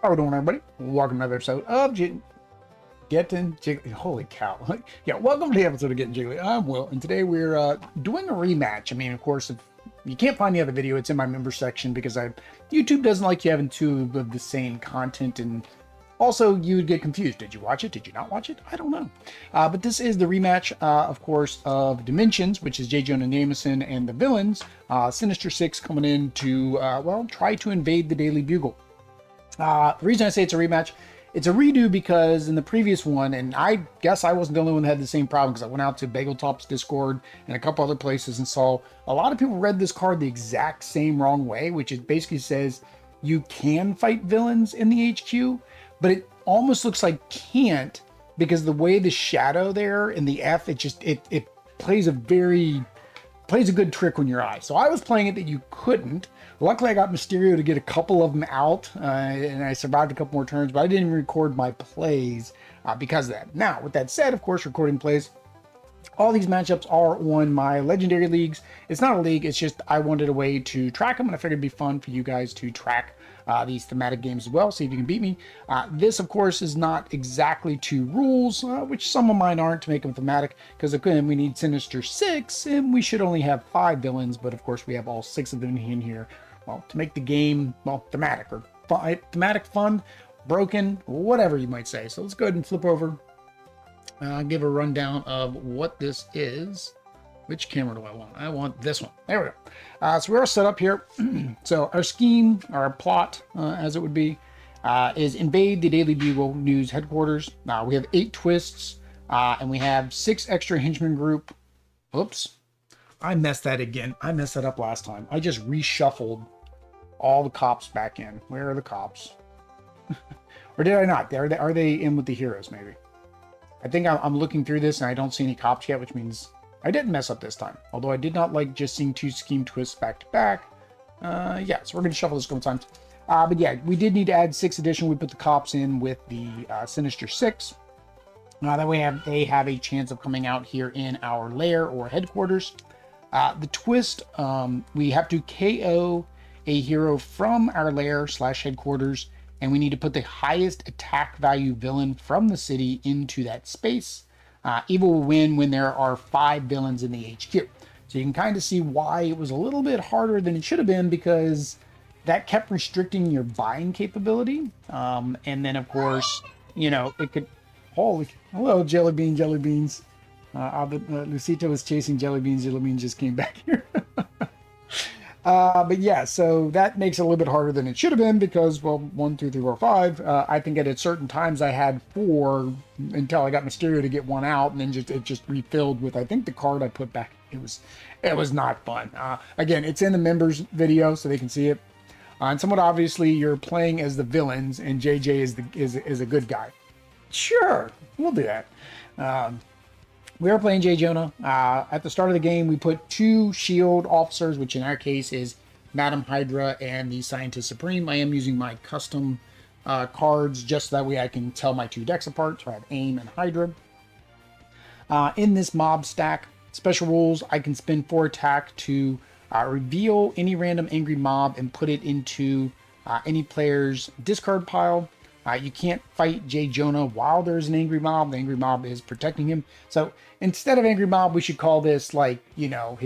How we doing, everybody? Welcome to another episode of Getting Jiggly. Holy cow. Yeah, welcome to the episode of Getting Jiggly. I'm Will, and today we're doing a rematch. I mean, of course, if you can't find the other video, it's in my member section because YouTube doesn't like you having two of the same content, and also you would get confused. Did you watch it? Did you not watch it? I don't know. But this is the rematch, of course, of Dimensions, which is Jonah Jameson and the villains, Sinister 6 coming in to, well, try to invade the Daily Bugle. The reason I say it's a rematch, it's a redo because in the previous one, and I guess I wasn't the only one that had the same problem because I went out to Bageltop's Discord and a couple other places and saw a lot of people read this card the exact same wrong way, which it basically says you can fight villains in the HQ, but it almost looks like can't because the way the shadow there in the F, it plays a good trick on your eye. So I was playing it that you couldn't. Luckily, I got Mysterio to get a couple of them out, and I survived a couple more turns, but I didn't record my plays because of that. Now, with that said, of course, recording plays, all these matchups are on my Legendary Leagues. It's not a league, it's just I wanted a way to track them, and I figured it'd be fun for you guys to track these thematic games as well, see if you can beat me. This, of course, is not exactly two rules, which some of mine aren't to make them thematic, because again, we need Sinister 6, and we should only have 5 villains, but of course we have all 6 of them in here, well, to make the game, well, thematic, or thematic fun, broken, whatever you might say. So let's go ahead and flip over, give a rundown of what this is. Which camera do I want? I want this one. There we go. So we're all set up here. So our scheme, our plot, as it would be, is invade the Daily Bugle News headquarters. We have 8 twists, and we have 6 extra henchman group. Oops. I messed that again. I messed that up last time. I just reshuffled all the cops back in. Where are the cops? Or did I not? Are they in with the heroes, maybe? I think I'm looking through this, and I don't see any cops yet, which means I didn't mess up this time, although I did not like just seeing 2 scheme twists back to back. Yeah, so we're going to shuffle this a couple times. But yeah, we did need to add 6 addition. We put the cops in with the Sinister 6. That way they have a chance of coming out here in our lair or headquarters. The twist, we have to KO a hero from our lair / headquarters, and we need to put the highest attack value villain from the city into that space. Evil will win when there are 5 villains in the HQ. So you can kind of see why it was a little bit harder than it should have been, because that kept restricting your buying capability. And then, of course, you know, it could... Holy... Hello, Jelly Beans. Lucito was chasing Jelly Beans just came back here. But yeah, so that makes it a little bit harder than it should have been because, well, 1, 2, 3, 4, 5. I think at certain times I had 4 until I got Mysterio to get 1 out, and then it just refilled with, I think, the card I put back. It was not fun. Again, it's in the members video so they can see it. And somewhat obviously, you're playing as the villains, and JJ is a good guy. Sure, we'll do that. We are playing Jonah. At the start of the game, we put 2 shield officers, which in our case is Madam Hydra and the Scientist Supreme. I am using my custom cards just so that way I can tell my 2 decks apart. So I have AIM and Hydra. In this mob stack, special rules, I can spend 4 attack to reveal any random angry mob and put it into any player's discard pile. You can't fight Jonah while there's an angry mob. The angry mob is protecting him. So instead of angry mob, we should call this, like, you know,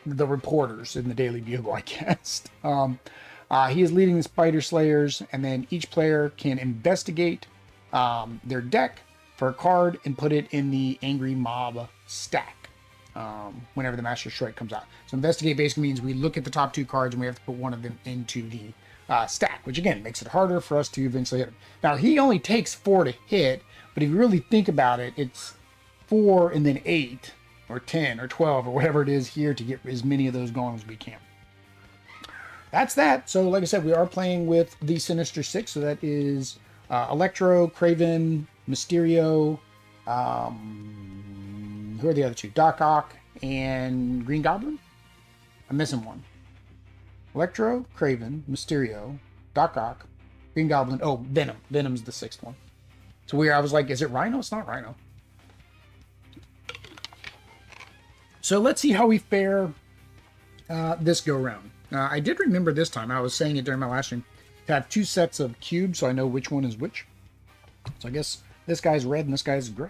the reporters in the Daily Bugle, I guess. He is leading the Spider Slayers, and then each player can investigate their deck for a card and put it in the angry mob stack whenever the Master Strike comes out. So investigate basically means we look at the top 2 cards and we have to put one of them into the stack, which again makes it harder for us to eventually hit him. Now, he only takes 4 to hit, but if you really think about it, it's 4 and then 8 or 10 or 12 or whatever it is here to get as many of those going as we can. That's that. So like I said, we are playing with the Sinister 6, so that is Electro, Kraven, Mysterio, who are the other 2? Doc Ock and Green Goblin? I'm missing one. Electro, Kraven, Mysterio, Doc Ock, Green Goblin. Oh, Venom. Venom's the 6th one. So I was like, is it Rhino? It's not Rhino. So let's see how we fare this go round. I did remember this time, I was saying it during my last stream, to have 2 sets of cubes so I know which one is which. So I guess this guy's red and this guy's gray.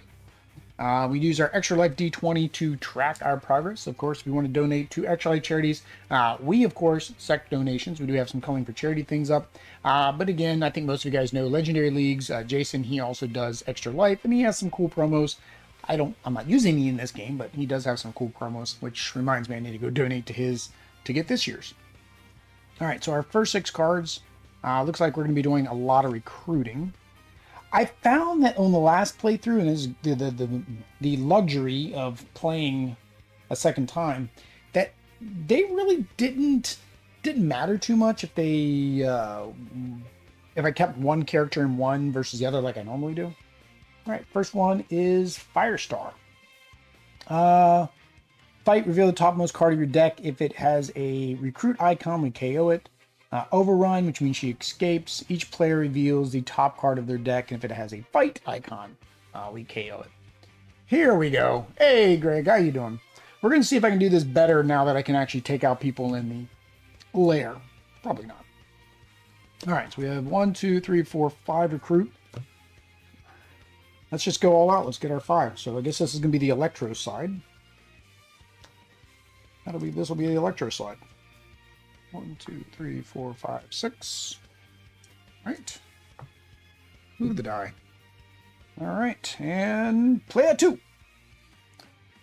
We use our Extra Life D20 to track our progress. Of course, if we want to donate to Extra Life charities, we, of course, accept donations. We do have some Calling for Charity things up. But again, I think most of you guys know Legendary Leagues. Jason, he also does Extra Life, and he has some cool promos. I'm not using any in this game, but he does have some cool promos, which reminds me I need to go donate to his to get this year's. All right, so our first 6 cards, looks like we're going to be doing a lot of recruiting. I found that on the last playthrough, and this is the luxury of playing a second time, that they really didn't matter too much if they if I kept one character in one versus the other like I normally do. All right, first one is Firestar. Fight, reveal the topmost card of your deck. If it has a recruit icon, we KO it. Overrun, which means she escapes. Each player reveals the top card of their deck, and if it has a fight icon, we KO it. Here we go. Hey, Greg, how you doing? We're going to see if I can do this better now that I can actually take out people in the lair. Probably not. All right, so we have 1, 2, 3, 4, 5 recruit. Let's just go all out. Let's get our 5. So I guess this is going to be the Electro side. This will be the Electro side. 1, 2, 3, 4, 5, 6. All right. Move the die. All right. And play at 2.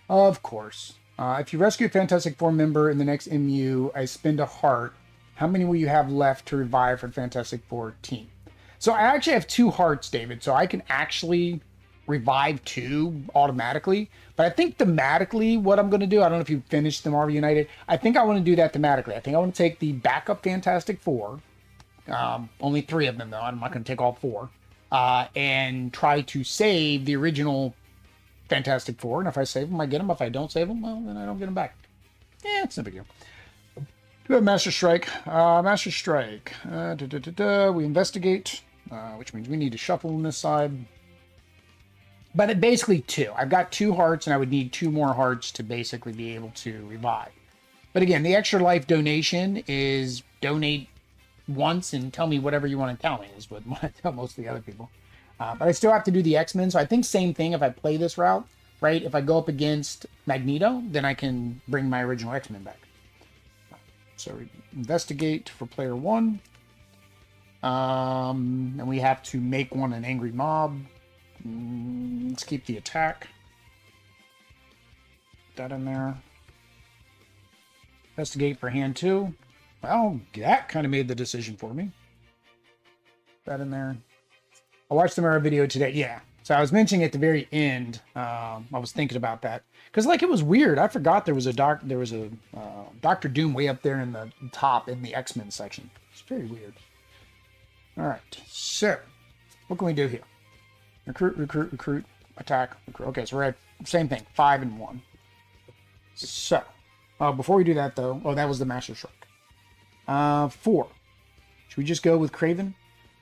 Of course. If you rescue a Fantastic Four member in the next MU, I spend a heart. How many will you have left to revive for Fantastic Four team? So I actually have 2 hearts, David. So I can actually revive 2 automatically. But I think thematically what I'm going to do, I don't know if you finished the Marvel United. I think I want to do that thematically. I think I want to take the backup Fantastic Four. Only 3 of them, though. I'm not going to take all 4. And try to save the original Fantastic Four. And if I save them, I get them. If I don't save them, well, then I don't get them back. Yeah, it's no big deal. We have Master Strike. Master Strike. We investigate, which means we need to shuffle on this side. But basically 2. I've got 2 hearts, and I would need 2 more hearts to basically be able to revive. But again, the Extra Life donation is donate once and tell me whatever you want to tell me, is what I tell most of the other people. But I still have to do the X-Men, so I think same thing if I play this route, right? If I go up against Magneto, then I can bring my original X-Men back. So we investigate for player 1. And we have to make one an angry mob. Let's keep the attack. Put that in there. Investigate for hand 2. Well, that kind of made the decision for me. Put that in there. I watched the Mirror video today. Yeah. So I was mentioning at the very end, I was thinking about that. Because like it was weird. I forgot there was a Dr. Doom way up there in the top in the X-Men section. It's very weird. All right. So, what can we do here? Recruit, recruit, recruit, attack, recruit. Okay, so we're at same thing, 5 and 1. So, before we do that though, that was the Master Strike. 4. Should we just go with Kraven?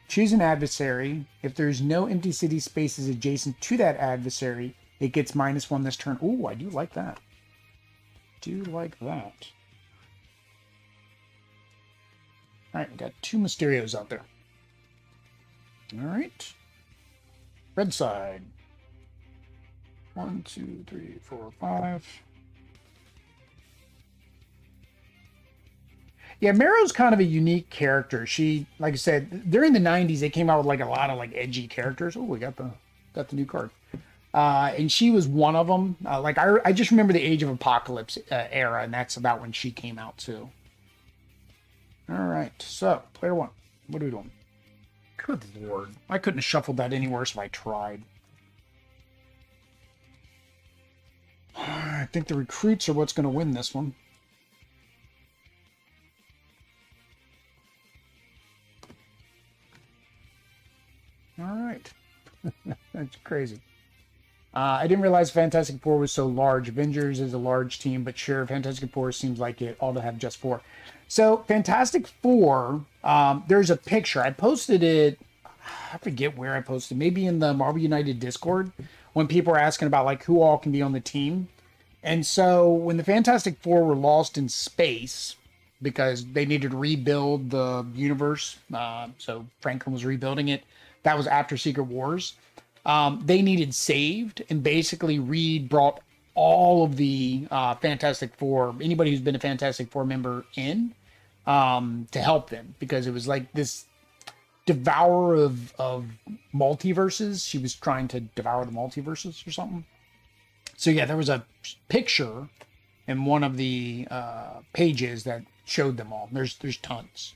Choose an adversary. If there's no empty city spaces adjacent to that adversary, it gets -1 this turn. Ooh, I do like that. Do like that. All right, we got 2 Mysterios out there. All right. Red side. 1, 2, 3, 4, 5. Yeah, Marrow's kind of a unique character. She, like I said, during the 90s, they came out with like a lot of like edgy characters. Oh, we got the new card. And she was one of them. I just remember the Age of Apocalypse era, and that's about when she came out too. All right, so player 1. What are we doing? Good Lord. I couldn't have shuffled that any worse if I tried. I think the recruits are what's going to win this one. All right. That's crazy. I didn't realize Fantastic Four was so large. Avengers is a large team, but sure, Fantastic Four seems like it ought to have just 4. So Fantastic Four, there's a picture. I posted it, I forget where I posted, maybe in the Marvel United Discord, when people were asking about like who all can be on the team. And so when the Fantastic Four were lost in space, because they needed to rebuild the universe. So Franklin was rebuilding it. That was after Secret Wars. They needed saved, and basically Reed brought all of the Fantastic Four, anybody who's been a Fantastic Four member in, to help them, because it was like this devourer of multiverses. She was trying to devour the multiverses or something. So yeah, there was a picture in one of the pages that showed them all. There's tons.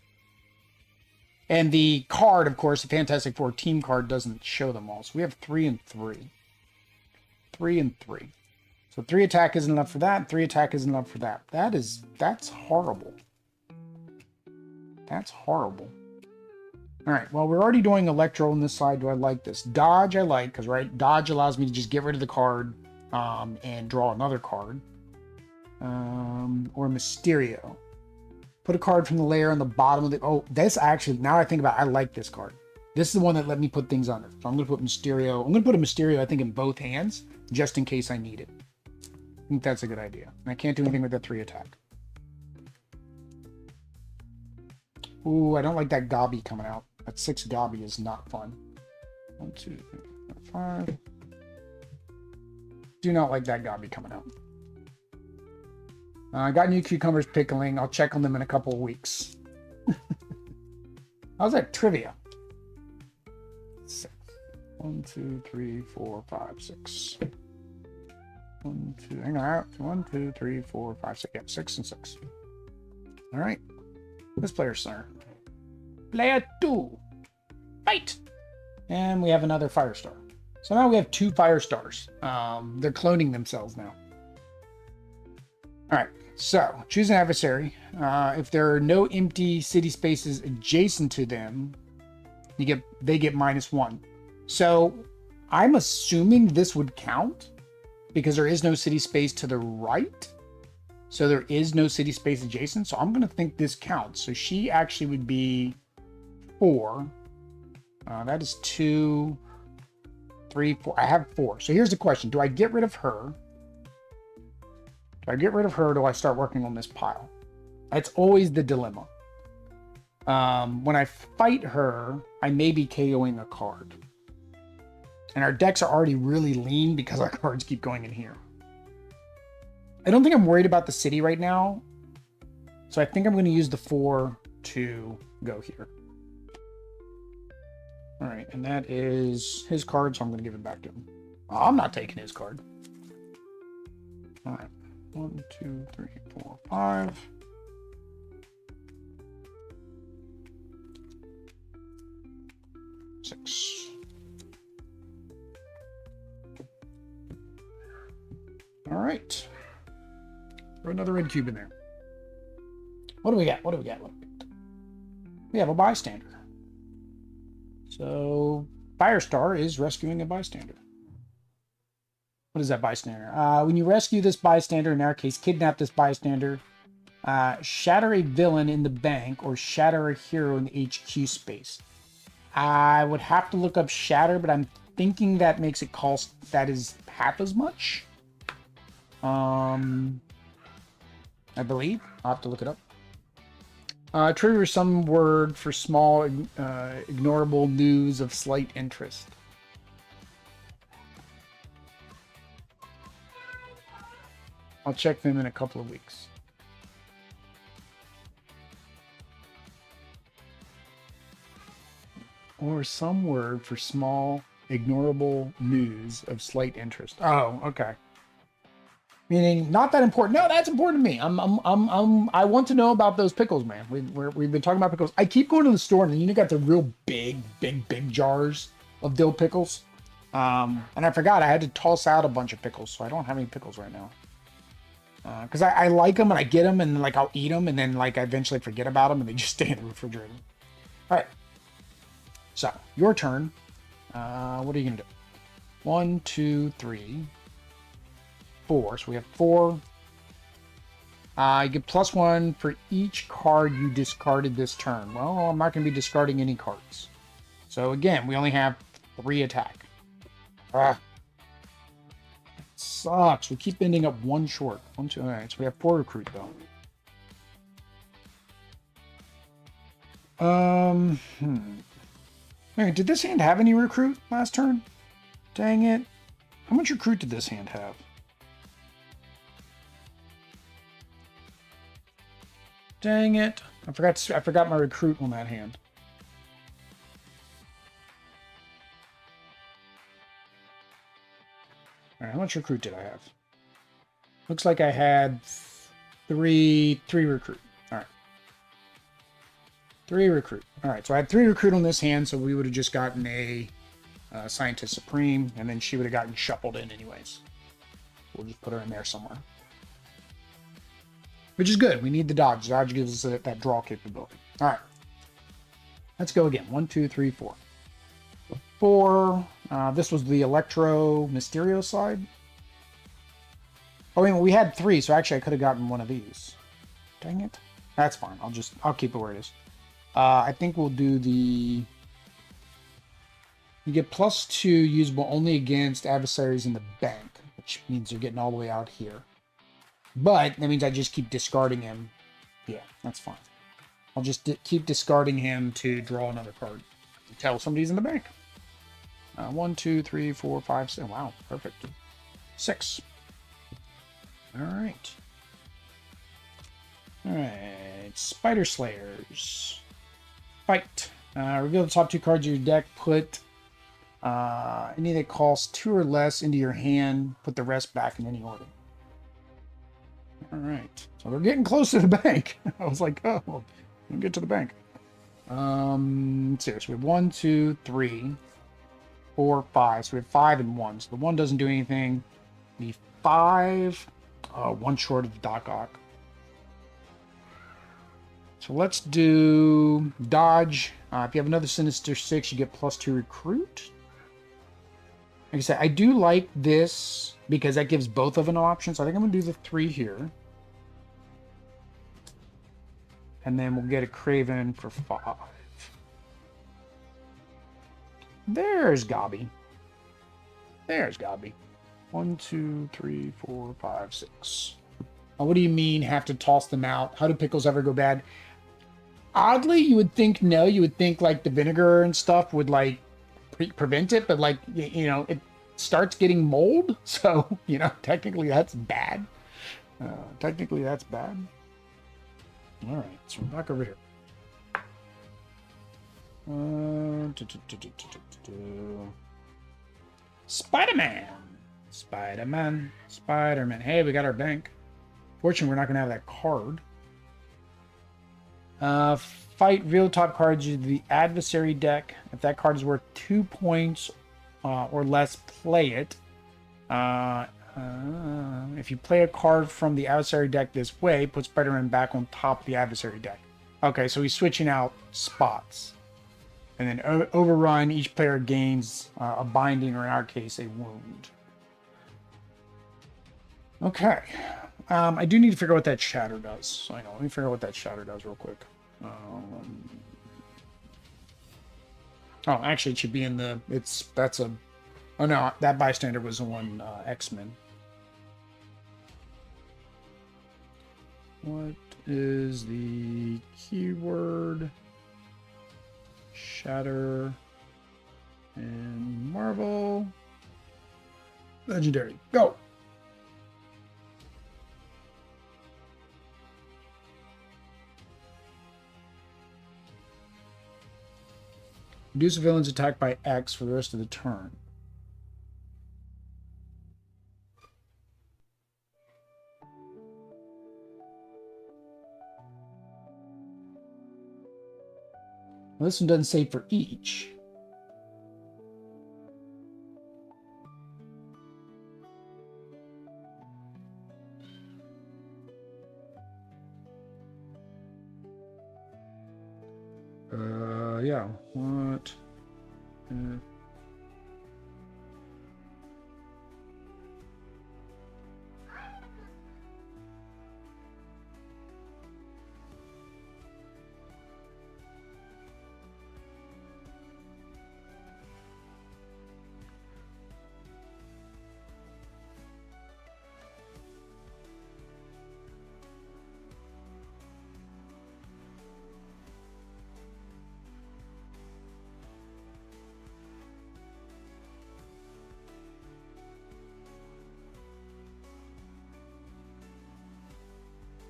And the card, of course, the Fantastic Four team card doesn't show them all. So we have 3 and 3. 3 and 3. So 3 attack isn't enough for that. 3 attack isn't enough for that. That's horrible. That's horrible. All right, well, we're already doing Electro on this side. Do I like this? Dodge I like, because, right, Dodge allows me to just get rid of the card and draw another card. Or Mysterio. Put a card from the layer on the bottom of the... Oh, this actually, now I think about it, I like this card. This is the one that let me put things under. So I'm going to put Mysterio. I'm going to put a Mysterio, I think, in both hands, just in case I need it. I think that's a good idea. And I can't do anything with that 3 attack. Ooh, I don't like that Gobby coming out. That 6 Gobby is not fun. 1, 2, 3, 4, 5. Do not like that Gobby coming out. I got new cucumbers pickling. I'll check on them in a couple of weeks. How's that trivia? 6. 1, 2, 3, 4, 5, 6. 1, 2, hang on. 1, 2, 3, 4, 5, 6. Yeah, 6 and 6. All right. This player's center. Player 2. Fight! And we have another Firestar. So now we have 2 Firestars. They're cloning themselves now. All right, so choose an adversary. If there are no empty city spaces adjacent to them, they get -1. So I'm assuming this would count because there is no city space to the right. So there is no city space adjacent. So I'm going to think this counts. So she actually would be 4. That is 2, 3, 4. I have 4. So here's the question. Do I get rid of her? Do I get rid of her, or do I start working on this pile? That's always the dilemma. When I fight her, I may be KOing a card. And our decks are already really lean because our cards keep going in here. I don't think I'm worried about the city right now. So I think I'm going to use the 4 to go here. All right, and that is his card, so I'm going to give it back to him. Oh, I'm not taking his card. All right. 1, 2, 3, 4, 5. Six. All right. Throw another red cube in there. What do we got? What do we got? We have a bystander. So Firestar is rescuing a bystander. What is that bystander? When you rescue this bystander, in our case, kidnap this bystander, shatter a villain in the bank, or shatter a hero in the HQ space. I would have to look up shatter, but I'm thinking that makes it cost that is half as much. I believe. I'll have to look it up. Trigger some word for small, ignorable news of slight interest. I'll check them in a couple of weeks. Or some word for small, ignorable news of slight interest. Oh, okay. Meaning not that important. No, that's important to me. I want to know about those pickles, man. We've been talking about pickles. I keep going to the store, and then you got the real big jars of dill pickles. And I forgot I had to toss out a bunch of pickles, so I don't have any pickles right now. Because I like them and I get them and like I'll eat them and then like I eventually forget about them and they just stay in the refrigerator. All right. So your turn. What are you gonna do? 1, 2, 3, 4. So we have 4. You get +1 for each card you discarded this turn. Well, I'm not gonna be discarding any cards. So again, we only have 3 attack. Sucks. We keep ending up 1 short. 1, 2. All right. So we have 4 recruit though. Wait, did this hand have any recruit last turn? Dang it. How much recruit did this hand have? Dang it. I forgot my recruit on that hand. Alright, how much recruit did I have? Looks like I had three recruit. Alright. 3 recruit. Alright, so I had 3 recruit on this hand, so we would have just gotten a Scientist Supreme, and then she would have gotten shuffled in anyways. We'll just put her in there somewhere. Which is good. We need the dodge. Dodge gives us that draw capability. Alright. Let's go again. 1, 2, 3, 4. 4. This was the Electro Mysterio side. Oh, wait, we had 3, so actually I could have gotten one of these. Dang it. That's fine. I'll keep it where it is. I think we'll do the... You get +2 usable only against adversaries in the bank, which means you're getting all the way out here. But that means I just keep discarding him. Yeah, that's fine. I'll just keep discarding him to draw another card. Until somebody's in the bank. 1, 2, 3, 4, 5, 6. Wow, perfect. 6. Alright. Alright. Spider Slayers. Fight. Reveal the top 2 cards of your deck. Put any that cost 2 or less into your hand. Put the rest back in any order. Alright. So we're getting close to the bank. I was like, oh, we'll get to the bank. Let's see. So we have 1, 2, 3, 4, 5. So we have 5 and 1. So the 1 doesn't do anything. The 5, 1 short of Doc Ock. So let's do dodge. If you have another Sinister 6, you get +2 recruit. Like I said, I do like this because that gives both of an option. So I think I'm going to do the 3 here. And then we'll get a Kraven for 5. There's Gobby. There's Gobby. 1, 2, 3, 4, 5, 6. Oh, what do you mean have to toss them out? How do pickles ever go bad? Oddly, you would think no. You would think like the vinegar and stuff would like prevent it, but like, you know, it starts getting mold. So, you know, technically that's bad. Technically that's bad. All right, so we're back over here. Spider-Man. Spider-Man. Spider-Man. Hey, we got our bank. Fortunately, we're not going to have that card. Fight reveal top cards of the adversary deck. If that card is worth 2 points or less, play it. If you play a card from the adversary deck this way, put Spider-Man back on top of the adversary deck. Okay, so he's switching out spots. And then overrun, each player gains a binding, or in our case, a wound. Okay. I do need to figure out what that shatter does. So I know. Let me figure out what that shatter does real quick. Oh, actually, it should be in the... Oh, no, that bystander was on X-Men. What is the keyword? Shatter and Marvel. Legendary. Go! Reduce a villain's attack by X for the rest of the turn. Well, this one doesn't say for each. Yeah. What?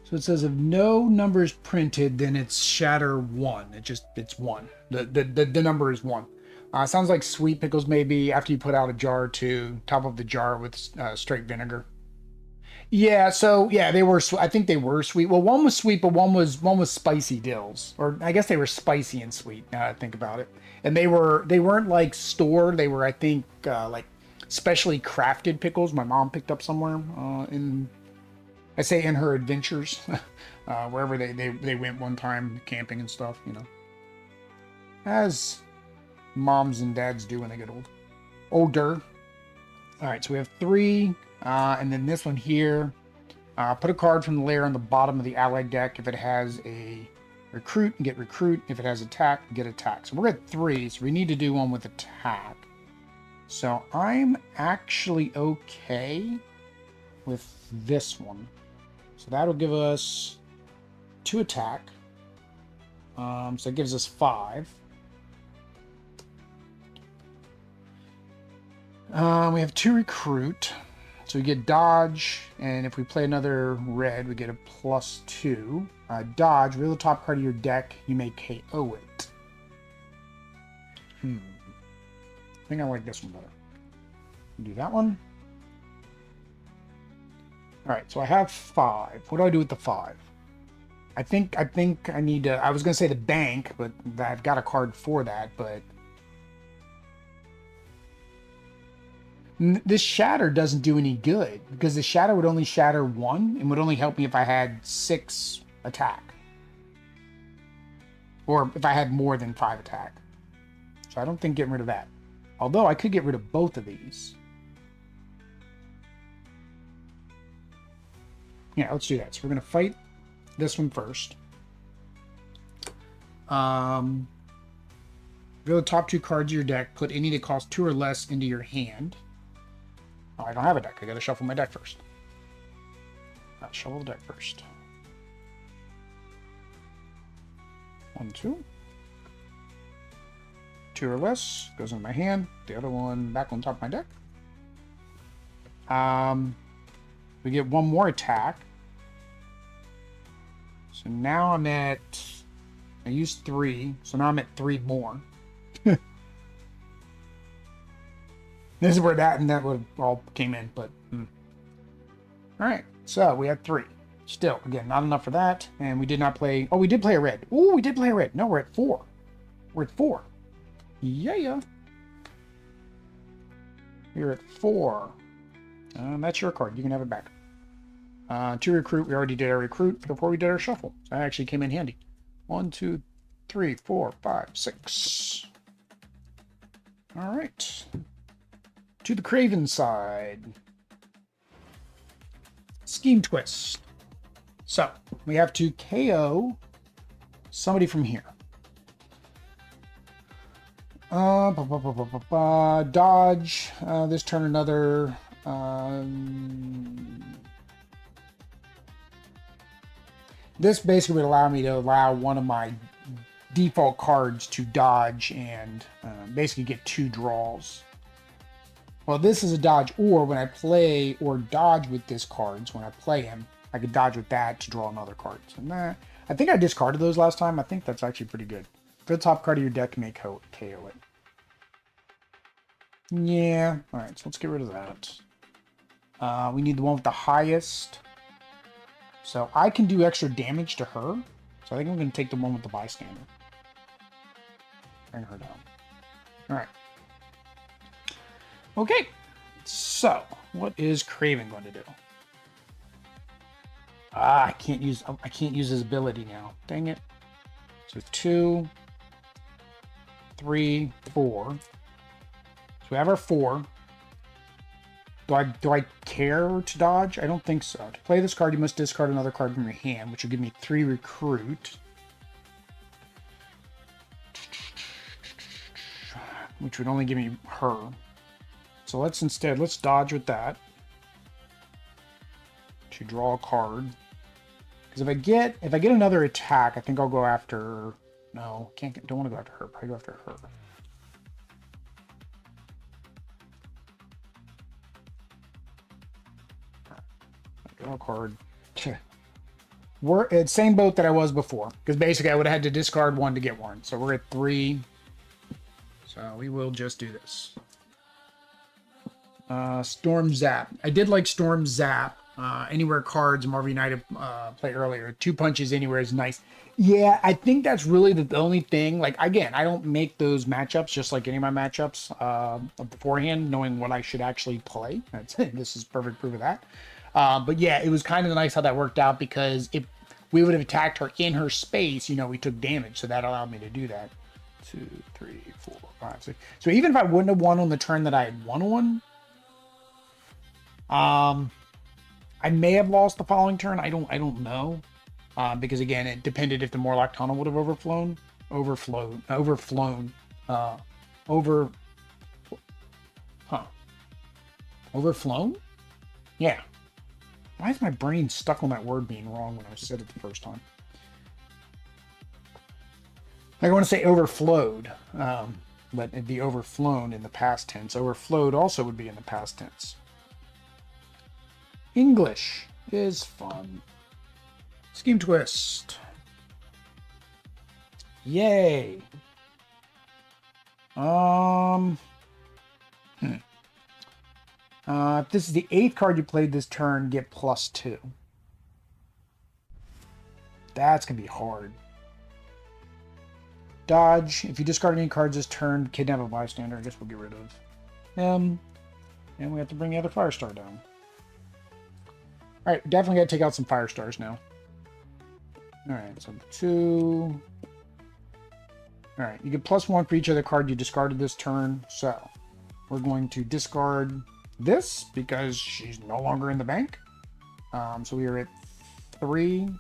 So it says if no number is printed, then it's shatter 1. It's 1. The number is 1. Sounds like sweet pickles maybe after you put out a jar or two, top of the jar with straight vinegar. Yeah, so yeah, they were. I think they were sweet. Well, one was sweet, but one was spicy dills, or I guess they were spicy and sweet. Now that I think about it, and they weren't like store. They were, I think, like specially crafted pickles. My mom picked up somewhere in, I say, in her adventures, wherever they went one time camping and stuff. You know, as moms and dads do when they get older. All right, so we have 3. And then this one here, put a card from the layer on the bottom of the allied deck. If it has a recruit, get recruit. If it has attack, get attack. So we're at 3, so we need to do one with attack. So I'm actually okay with this one. So that'll give us 2 attack. So it gives us 5. We have 2 recruit. So we get dodge, and if we play another red, we get a +2. Dodge, reveal the top card of your deck, you may KO it. I think I like this one better. Do that one. Alright, so I have 5. What do I do with the 5? I think I need to, I was going to say the bank, but I've got a card for that, but this shatter doesn't do any good because the shatter would only shatter 1 and would only help me if I had 6 attack. Or if I had more than 5 attack. So I don't think getting rid of that. Although I could get rid of both of these. Yeah, let's do that. So we're going to fight this one first. Reveal the top 2 cards of your deck. Put any that cost 2 or less into your hand. Oh, I don't have a deck. I gotta shuffle my deck first. Let's shuffle the deck first. 1, 2. 2 or less goes in my hand. The other one back on top of my deck. We get 1 more attack. So now I'm at, I used 3, so now I'm at 3 more. This is where that and that would all came in, but all right. So we had 3. Still, again, not enough for that, and we did not play. Oh, we did play a red. Oh, we did play a red. No, we're at 4. We're at 4. Yeah. You're at 4. That's your card. You can have it back. 2 recruit. We already did our recruit before we did our shuffle. So that actually came in handy. 1, 2, 3, 4, 5, 6. All right. To the Kraven side. Scheme twist. So, we have to KO somebody from here. Dodge. This turn another. This basically would allow me to allow one of my default cards to dodge and basically get 2 draws. Well, this is a dodge, or when I play or dodge with this card, so when I play him, I could dodge with that to draw another card. So I think I discarded those last time. I think that's actually pretty good. For the top card of your deck, you may KO it. Yeah. All right, so let's get rid of that. We need the one with the highest. So I can do extra damage to her. So I think I'm going to take the one with the bystander. Bring her down. All right. Okay, so what is Kraven going to do? I can't use his ability now. Dang it. So 2, 3, 4. So we have our 4. Do I care to dodge? I don't think so. To play this card, you must discard another card from your hand, which will give me 3 recruit. Which would only give me her. So let's dodge with that to draw a card. Because if I get another attack, I think I'll go after. No, don't want to go after her. Probably go after her. Draw a card. We're at same boat that I was before, because basically I would have had to discard one to get one. So we're at 3. So we will just do this. Storm Zap. I did like Storm Zap. Anywhere cards Marvel United played earlier. 2 punches anywhere is nice. Yeah, I think that's really the only thing. Like, again, I don't make those matchups just like any of my matchups beforehand, knowing what I should actually play. This is perfect proof of that. But yeah, it was kind of nice how that worked out, because if we would have attacked her in her space, you know, we took damage. So that allowed me to do that. 2, 3, 4, 5, 6. So even if I wouldn't have won on the turn that I had won on, I may have lost the following turn. I don't know. Because again, it depended if the Morlock Tunnel would have overflown. Overflown? Yeah. Why is my brain stuck on that word being wrong when I said it the first time? I want to say overflowed, but it'd be overflown in the past tense. Overflowed also would be in the past tense. English is fun. Scheme twist. Yay. If this is the 8th card you played this turn, get +2. That's going to be hard. Dodge. If you discard any cards this turn, kidnap a bystander. I guess we'll get rid of him. And we have to bring the other Firestar down. Alright, definitely got to take out some Firestars now. Alright, so 2. Alright, you get +1 for each other card you discarded this turn. So, we're going to discard this because she's no longer in the bank. So we are at 3,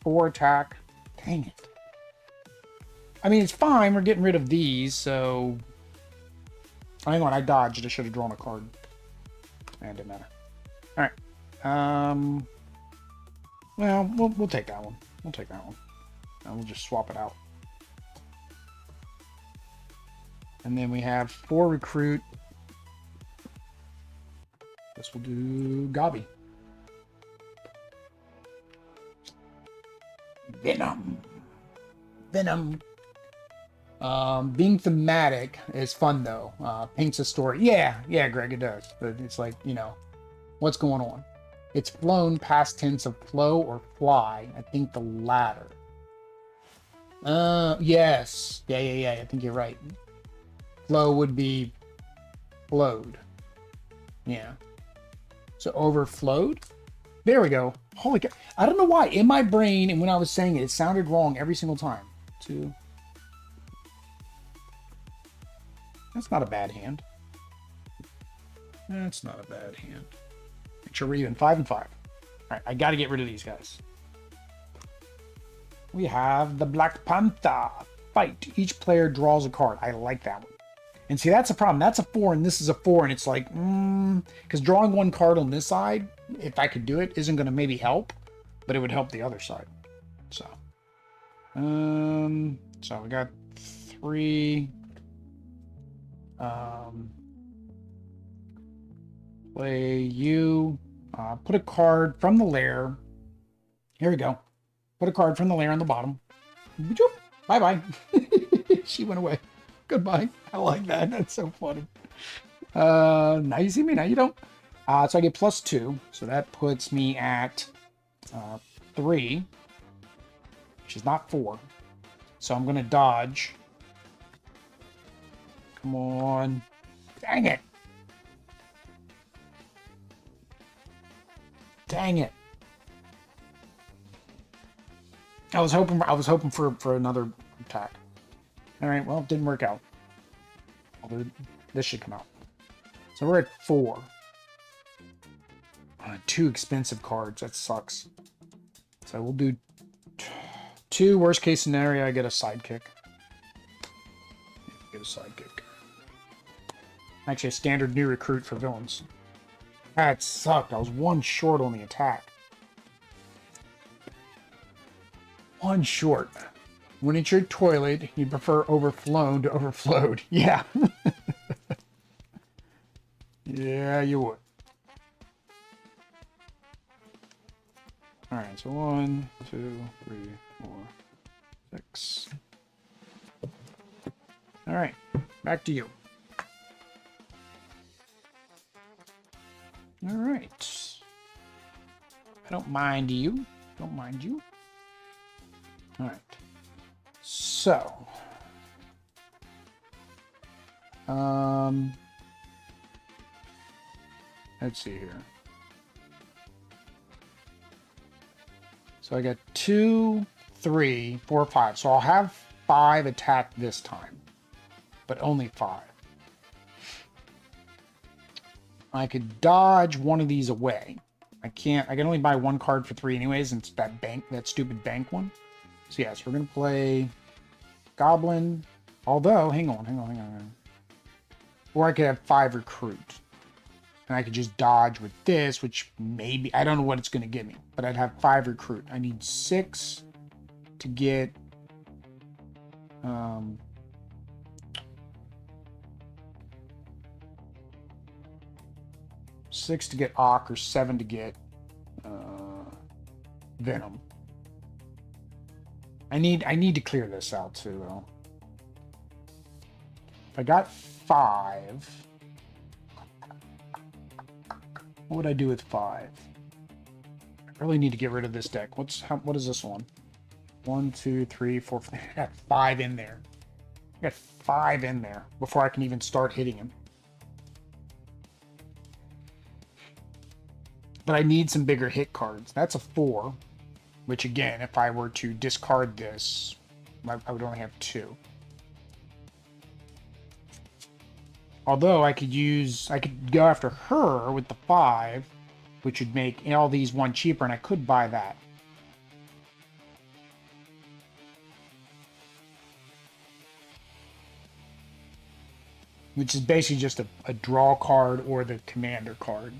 4 attack. Dang it. I mean, it's fine. We're getting rid of these, so... Hang on, I dodged. I should have drawn a card. And it didn't matter. Alright. Well, we'll take that one. We'll take that one. And we'll just swap it out. And then we have 4 recruit. This will do Gobby. Venom. Venom. Being thematic is fun, though. Paints a story. Yeah, Greg, it does. But it's like, you know, what's going on? It's flown, past tense of flow or fly. I think the latter. Yes. Yeah. I think you're right. Flow would be flowed. Yeah. So overflowed? There we go. Holy cow. I don't know why. In my brain, and when I was saying it, it sounded wrong every single time. 2. That's not a bad hand. That's not a bad hand. Make sure we're even 5 and 5. Alright, I gotta get rid of these guys. We have the Black Panther. Fight. Each player draws a card. I like that one. And see, that's a problem. That's a 4, and this is a 4, and it's like, because drawing 1 card on this side, if I could do it, isn't going to maybe help, but it would help the other side. So, so we got 3. Play you. Put a card from the lair. Here we go. Put a card from the lair on the bottom. Bye-bye. She went away. Goodbye. I like that. That's so funny. Now you see me. Now you don't. So I get +2. So that puts me at 3, which is not 4. So I'm going to dodge. Come on. Dang it. Dang it. I was hoping for another attack. All right, well, it didn't work out. Although this should come out. So we're at 4. 2 expensive cards. That sucks. So we'll do 2. Worst case scenario, I get a sidekick. Get a sidekick. Actually, a standard new recruit for villains. That sucked. I was 1 short on the attack. 1 short. When it's your toilet, you prefer overflown to overflowed. Yeah. Yeah, you would. All right, so 1, 2, 3, 4, 6. All right, back to you. All right. I don't mind you. Don't mind you. All right. So, let's see here. So I got 2, 3, 4, 5. So I'll have 5 attack this time, but only 5. I could dodge one of these away. I can only buy 1 card for 3 anyways, and it's that stupid bank one. So yes, we're gonna play Goblin. Although, hang on. Or I could have 5 recruit. And I could just dodge with this, which maybe, I don't know what it's going to give me, but I'd have 5 recruit. I need 6 to get, 6 to get Ock, or 7 to get, Venom. I need to clear this out too, though. If I got 5, what would I do with 5? I really need to get rid of this deck. What is this one? 1, 2, 3, 4. I got 5 in there. I got 5 in there before I can even start hitting him. But I need some bigger hit cards. That's a 4, which again, if I were to discard this, I would only have 2. Although I could go after her with the 5, which would make all these 1 cheaper, and I could buy that. Which is basically just a draw card or the commander card.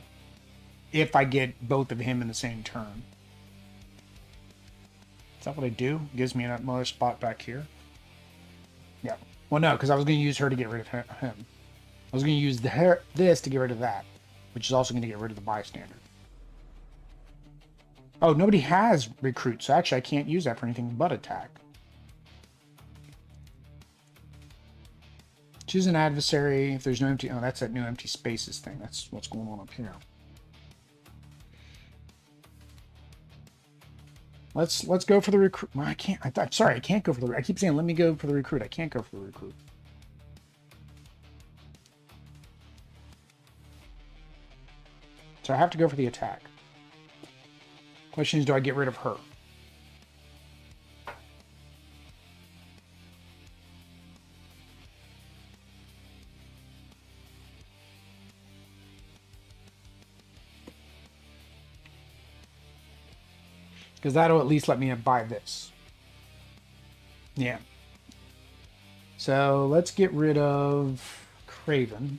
If I get both of him in the same turn. Is that what I do? It gives me another spot back here. Yeah. Well, no, because I was going to use her to get rid of him. I was going to use this to get rid of that, which is also going to get rid of the bystander. Oh, nobody has recruit, so actually I can't use that for anything but attack. Choose an adversary if there's no empty... Oh, that's that new empty spaces thing. That's what's going on up here. Let's go for the recruit. Well, I can't. I'm sorry, I can't go for the... I keep saying let me go for the recruit. I can't go for the recruit. So I have to go for the attack. Question is, do I get rid of her? Because that'll at least let me buy this. Yeah. So let's get rid of Kraven.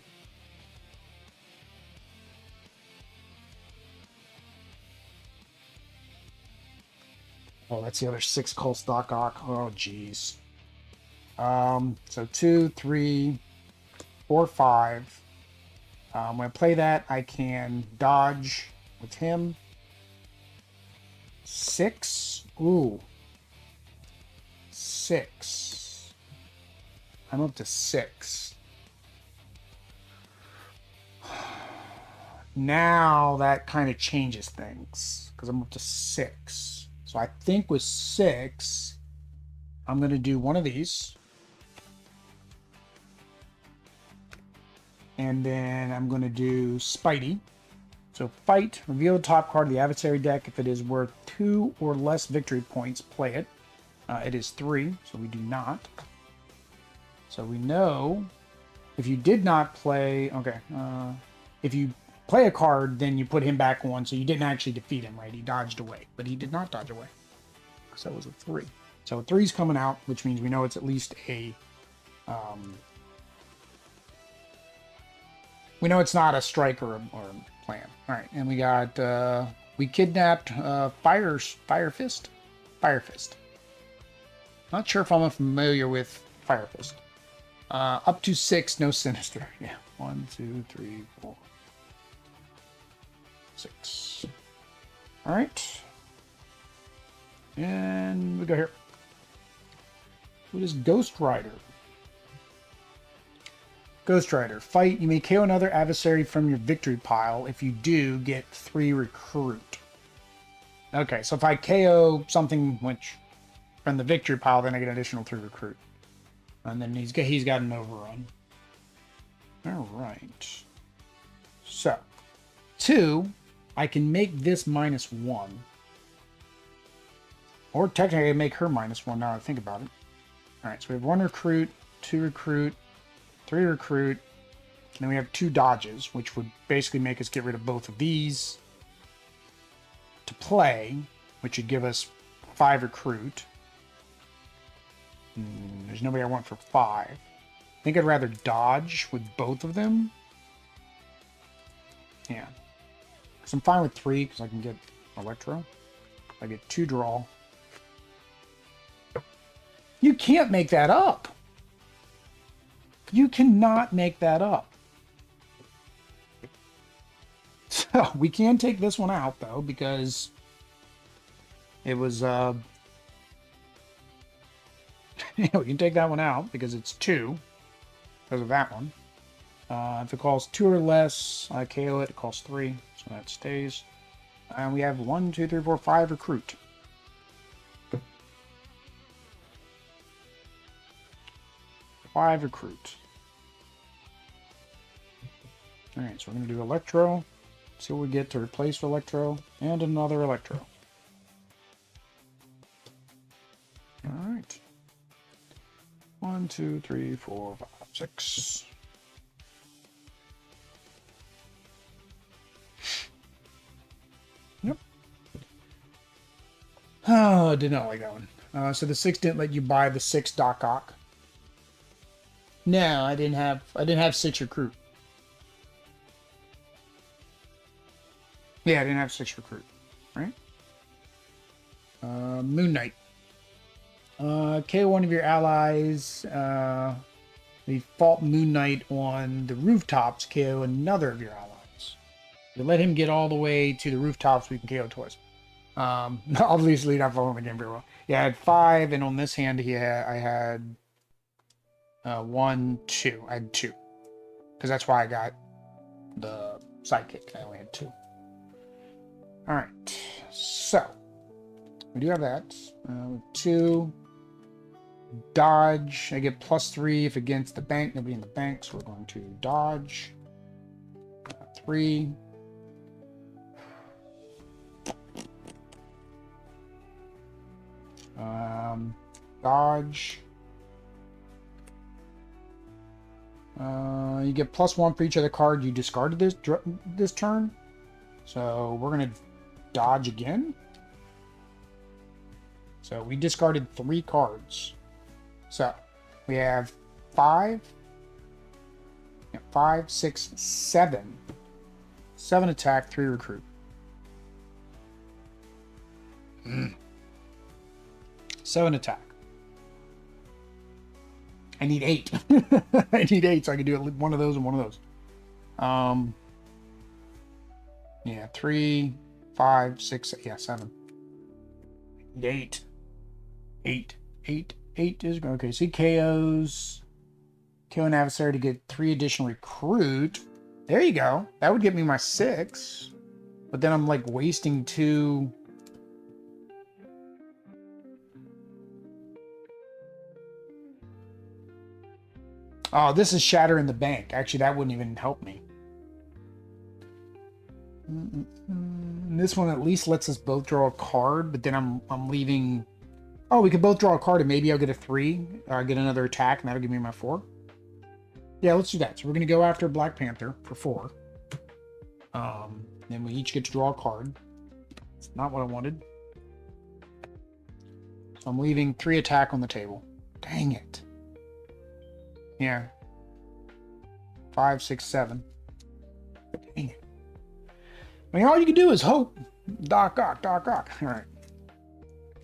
Oh, that's the other 6 Cull Stock Ock. Oh, jeez. So 2, 3, 4, 5. When I play that, I can dodge with him. 6. Ooh. 6. I'm up to 6. Now that kind of changes things because I'm up to 6. So I think with 6, I'm going to do one of these. And then I'm going to do Spidey. So fight, reveal the top card of the adversary deck. If it is worth 2 or less victory points, play it. It is 3, so we do not. So we know if you did not play, okay, if you play a card, then you put him back 1, so you didn't actually defeat him, right? He dodged away, but he did not dodge away. So it was a 3. So a 3's coming out, which means we know it's at least a, we know it's not a strike or a plan. All right, and we got, we kidnapped Fire Fist. Not sure if I'm familiar with Fire Fist. Up to 6, no Sinister. Yeah, 1, 2, 3, 4, 6. All right. And we go here. What is Ghost Rider? Ghost Rider. Fight. You may KO another adversary from your victory pile. If you do, get 3 recruit. Okay, so if I KO something which from the victory pile, then I get an additional 3 recruit. And then he's got an overrun. Alright. So, 2, I can make this -1. Or technically I can make her -1 now that I think about it. Alright, so we have 1 recruit, 2 recruit, 3 recruit, and then we have 2 dodges, which would basically make us get rid of both of these to play, which would give us 5 recruit. There's nobody I want for 5. I think I'd rather dodge with both of them. Yeah. Because I'm fine with 3, because I can get Electro. I get 2 draw. You can't make that up. You cannot make that up. So, we can take this one out, though, because it was, we can take that one out, because it's 2, because of that one. If it calls 2 or less, I KO it, it calls 3, so that stays. And we have 1, 2, 3, 4, 5 recruit. Five recruit. Alright, so we're going to do Electro. See what we get to replace Electro. And another Electro. Alright. 1, 2, 3, 4, 5, 6. Yep. Oh, did not like that one. So the 6 didn't let you buy the 6 Doc Ock. No, I didn't have 6 recruit. Yeah, I didn't have 6 recruit. Right? Moon Knight. KO one of your allies. We fought Moon Knight on the rooftops. KO another of your allies. You let him get all the way to the rooftops. We can KO twice. Obviously not following the game very well. Yeah, I had 5, and on this hand, I had 1, 2. I had 2. Because that's why I got the sidekick. I only had 2. Alright. So, we do have that. 2. Dodge. I get +3 if against the bank. Nobody in the bank, so we're going to dodge. 3. Dodge. You get +1 for each other card you discarded this turn. So we're going to dodge again. So we discarded 3 cards. So we have 5, 6, 7. 7 attack, 3 recruit. 7 attack. I need 8. I need 8 so I can do one of those and one of those. Yeah, 3, 5, 6, yeah, 7. I need 8. 8 is okay. So he KOs. KO an adversary to get 3 additional recruit. There you go. That would get me my 6. But then I'm like wasting 2. Oh, this is Shatter in the Bank. Actually, that wouldn't even help me. This one at least lets us both draw a card, but then I'm leaving. Oh, we could both draw a card, and maybe I'll get a 3. Or I'll get another attack, and that'll give me my 4. Yeah, let's do that. So we're gonna go after Black Panther for 4. Then we each get to draw a card. It's not what I wanted. So I'm leaving 3 attack on the table. Dang it. Yeah. 5, 6, 7. Dang it. I mean, all you can do is hope. Doc Ock, Doc Ock. All right.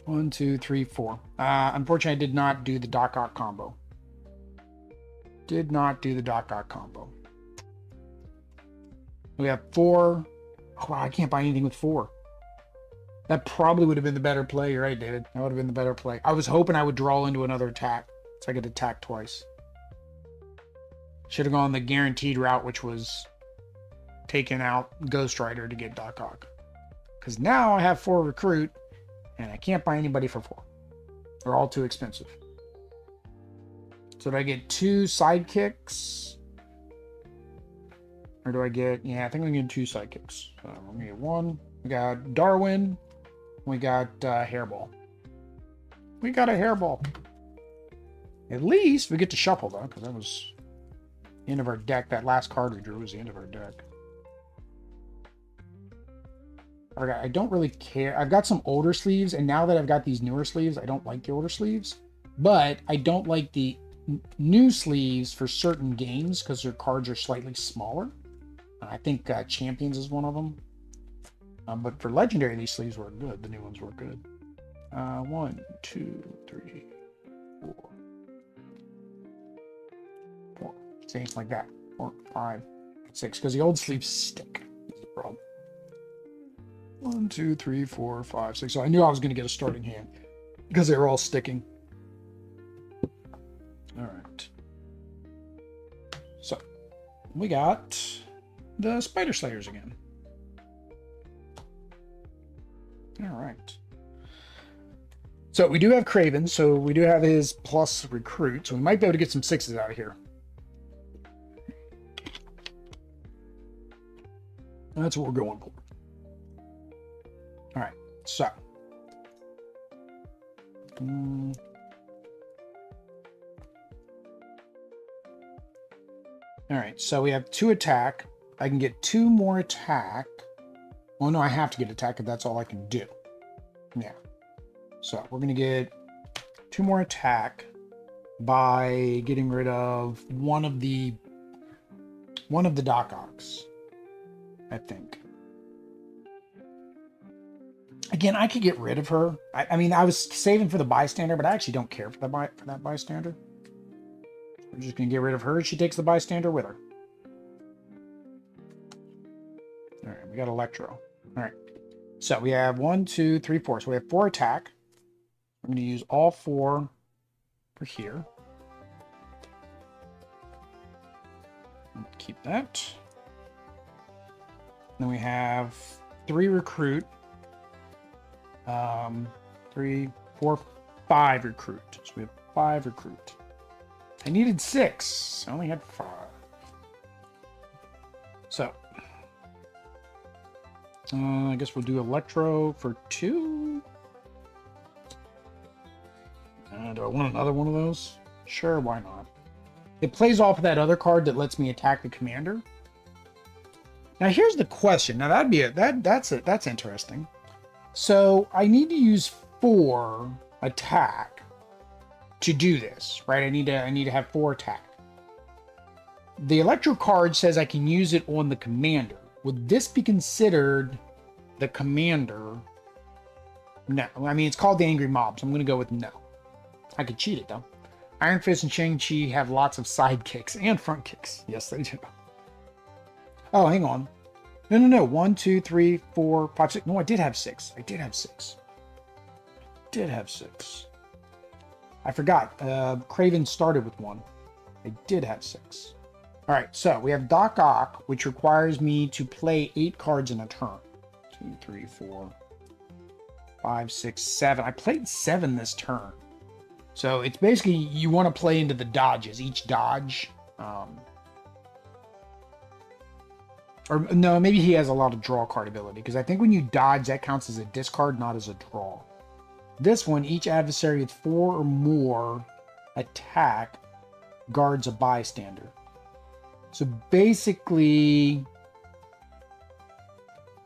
1, 2, 3, 4. Unfortunately, I did not do the Doc Ock combo. Did not do the Doc Ock combo. We have 4. Oh, wow, I can't buy anything with 4. That probably would have been the better play. You're right, David. That would have been the better play. I was hoping I would draw into another attack, so I could attack twice. Should have gone the guaranteed route, which was taking out Ghost Rider to get Doc Ock. Because now I have 4 recruit, and I can't buy anybody for 4. They're all too expensive. So do I get 2 sidekicks? Or do I get... Yeah, I think I'm going to get 2 sidekicks. So I'm going to get 1. We got Darwin. We got Hairball. We got a Hairball. At least we get to shuffle, though, because that was the end of our deck. That last card we drew was the end of our deck. Alright, I don't really care. I've got some older sleeves, and now that I've got these newer sleeves, I don't like the older sleeves. But I don't like the new sleeves for certain games because their cards are slightly smaller. I think Champions is one of them. But for Legendary, these sleeves were good. The new ones were good. 1, 2, 3, 4. 4. See, like that. 4, 5, 6. Because the old sleeves stick. That's the problem. 1, 2, 3, 4, 5, 6. So I knew I was going to get a starting hand because they were all sticking. All right. So we got the Spider Slayers again. All right. So we do have Kraven, so we do have his plus recruit, so we might be able to get some 6s out of here. That's what we're going for. All right, so. All right, so we have 2 attack. I can get 2 more attack. Well, no, I have to get attack if that's all I can do. Yeah. So we're going to get 2 more attack by getting rid of one of the Doc Ocks, I think. Again, I could get rid of her. I mean, I was saving for the bystander, but I actually don't care for that bystander. We're just going to get rid of her. She takes the bystander with her. All right, we got Electro. All right. So we have 1, 2, 3, 4. So we have 4 attack. I'm going to use all 4 for here. Keep that. Then we have 3 recruit. 3, 4, 5 recruit. So we have 5 recruit. I needed 6. I only had 5. So I guess we'll do Electro for 2. Do I want another one of those? Sure, why not? It plays off of that other card that lets me attack the commander. Now here's the question. Now that'd be that's interesting. So I need to use 4 attack to do this, right? I need to have 4 attack. The Electro card says I can use it on the commander. Would this be considered the commander? No. I mean, it's called the Angry Mob, so I'm going to go with no. I could cheat it, though. Iron Fist and Shang-Chi have lots of side kicks and front kicks. Yes, they do. Oh, hang on. No. 1, 2, 3, 4, 5, 6. No, I did have 6. I did have 6. I forgot. Kraven started with 1. I did have 6. All right, so we have Doc Ock, which requires me to play 8 cards in a turn. 2, 3, 4, 5, 6, 7. I played 7 this turn. So it's basically you want to play into the dodges. Each dodge. Or no, maybe he has a lot of draw card ability. Because I think when you dodge, that counts as a discard, not as a draw. This one, each adversary with 4 or more attack guards a bystander. So basically,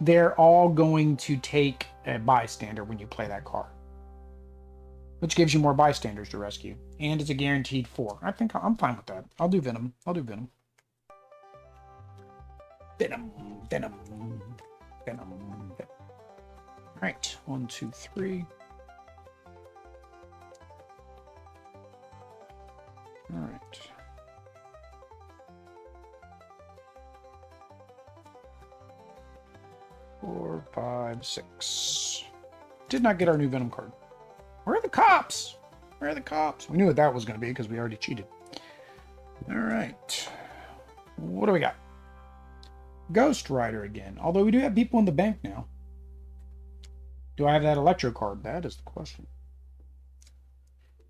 they're all going to take a bystander when you play that card. Which gives you more bystanders to rescue. And it's a guaranteed 4. I think I'm fine with that. I'll do Venom. Venom. Alright. 1, 2, 3. Alright. Four, 5, 6. Did not get our new Venom card. Where are the cops? Where are the cops? We knew what that was going to be because we already cheated. All right. What do we got? Ghost Rider again. Although we do have people in the bank now. Do I have that Electro card? That is the question.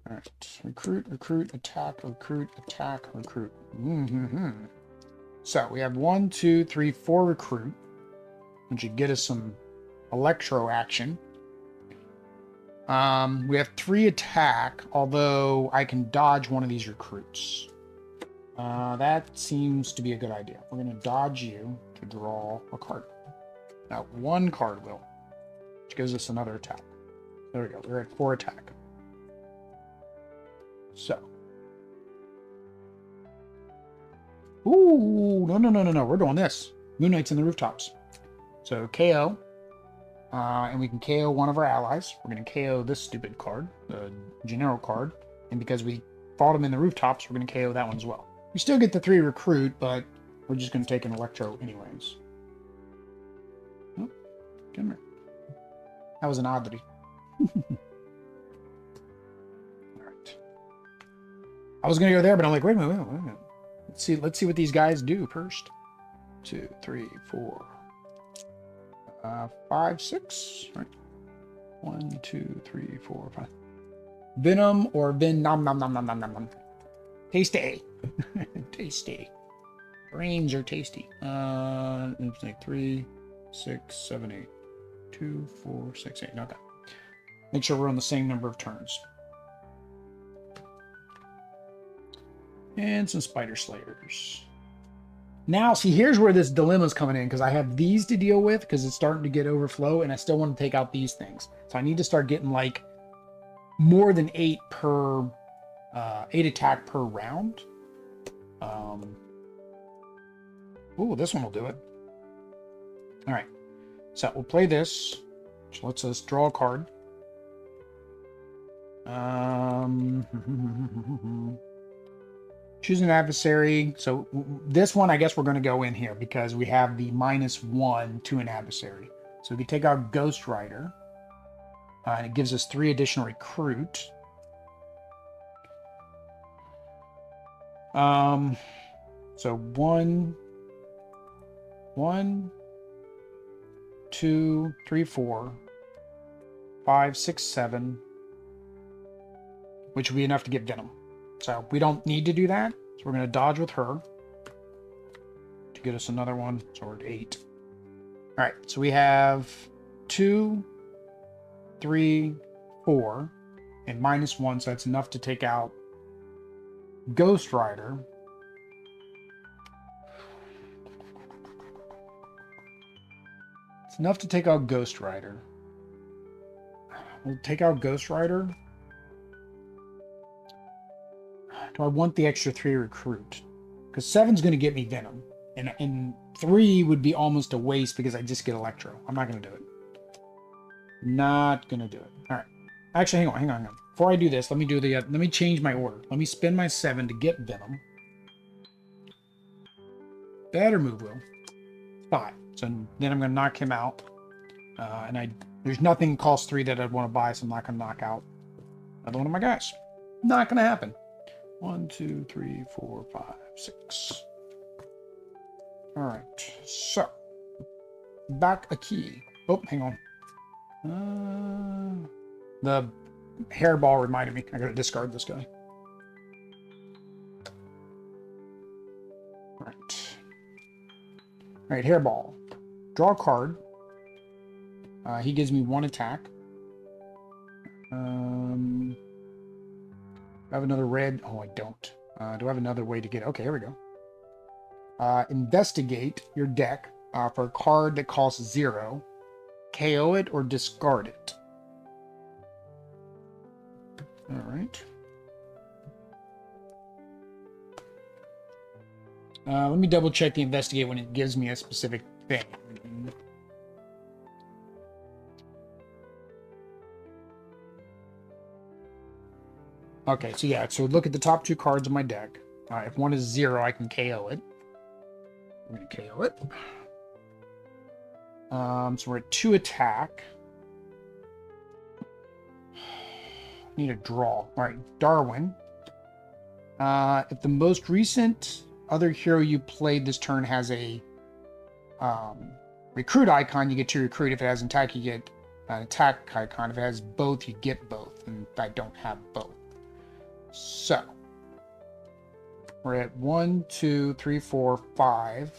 All right. Recruit, recruit, attack, recruit, attack, recruit. So we have 1, 2, 3, 4 recruit, which should get us some Electro action. We have 3 attack, although I can dodge one of these recruits. That seems to be a good idea. We're going to dodge you to draw a card. Now, 1 card will, which gives us another attack. There we go. We're at 4 attack. So. Ooh, no. We're doing this. Moon Knight's in the rooftops. So, KO. And we can KO one of our allies. We're going to KO this stupid card, the Gennaro card. And because we fought him in the rooftops, we're going to KO that one as well. We still get the 3 recruit, but we're just going to take an Electro anyways. Oh, come here. That was an oddity. Alright. I was going to go there, but I'm like, wait a minute. Let's see what these guys do first. 2, 3, 4, 5, 6. Right. 1, 2, 3, 4, 5. Venom or Venom. Tasty. Tasty. Brains are tasty. It's like 3, 6, 7, 8. 2, 4, 6, 8. Okay. Make sure we're on the same number of turns. And some Spider Slayers. Now, see, here's where this dilemma's coming in, because I have these to deal with, because it's starting to get overflow, and I still want to take out these things. So I need to start getting, like, more than 8 per... 8 attack per round. Ooh, this one will do it. Alright. So we'll play this, which lets us draw a card. Choose an adversary. So this one, I guess we're going to go in here because we have the -1 to an adversary. So we can take out Ghost Rider. And it gives us 3 additional recruit. So 1, 2, 3, 4, 5, 6, 7, which would be enough to get Venom. So we don't need to do that. So we're going to dodge with her to get us another one. So we're at 8. All right. So we have 2, 3, 4, and -1. So that's enough to take out Ghost Rider. It's enough to take out Ghost Rider. We'll take out Ghost Rider. Do I want the extra 3 recruit? Because 7's going to get me Venom. And 3 would be almost a waste because I just get Electro. I'm not going to do it. Not going to do it. Alright. Actually, hang on. Before I do this, let me do the. Let me change my order. Let me spend my 7 to get Venom. Better move, Will. 5. So then I'm going to knock him out. There's nothing cost 3 that I'd want to buy, so I'm not going to knock out another one of my guys. Not going to happen. 1, 2, 3, 4, 5, 6. All right. So back a key. Oh, hang on. The hairball reminded me. I gotta discard this guy. Right. Alright, hairball. Draw a card. He gives me 1 attack. I have another red. Oh, I don't. Do I have another way to get it? Okay, here we go. Investigate your deck for a card that costs 0. KO it or discard it. Alright. Let me double check the investigate when it gives me a specific thing. Okay, so yeah, so look at the top 2 cards of my deck. If one is 0, I can KO it. I'm going to KO it. So we're at 2 attack. need a draw. All right, Darwin. If the most recent other hero you played this turn has a recruit icon, you get 2 recruit. If it has an attack, you get an attack icon. If it has both, you get both. And I don't have both. So we're at 1, 2, 3, 4, 5.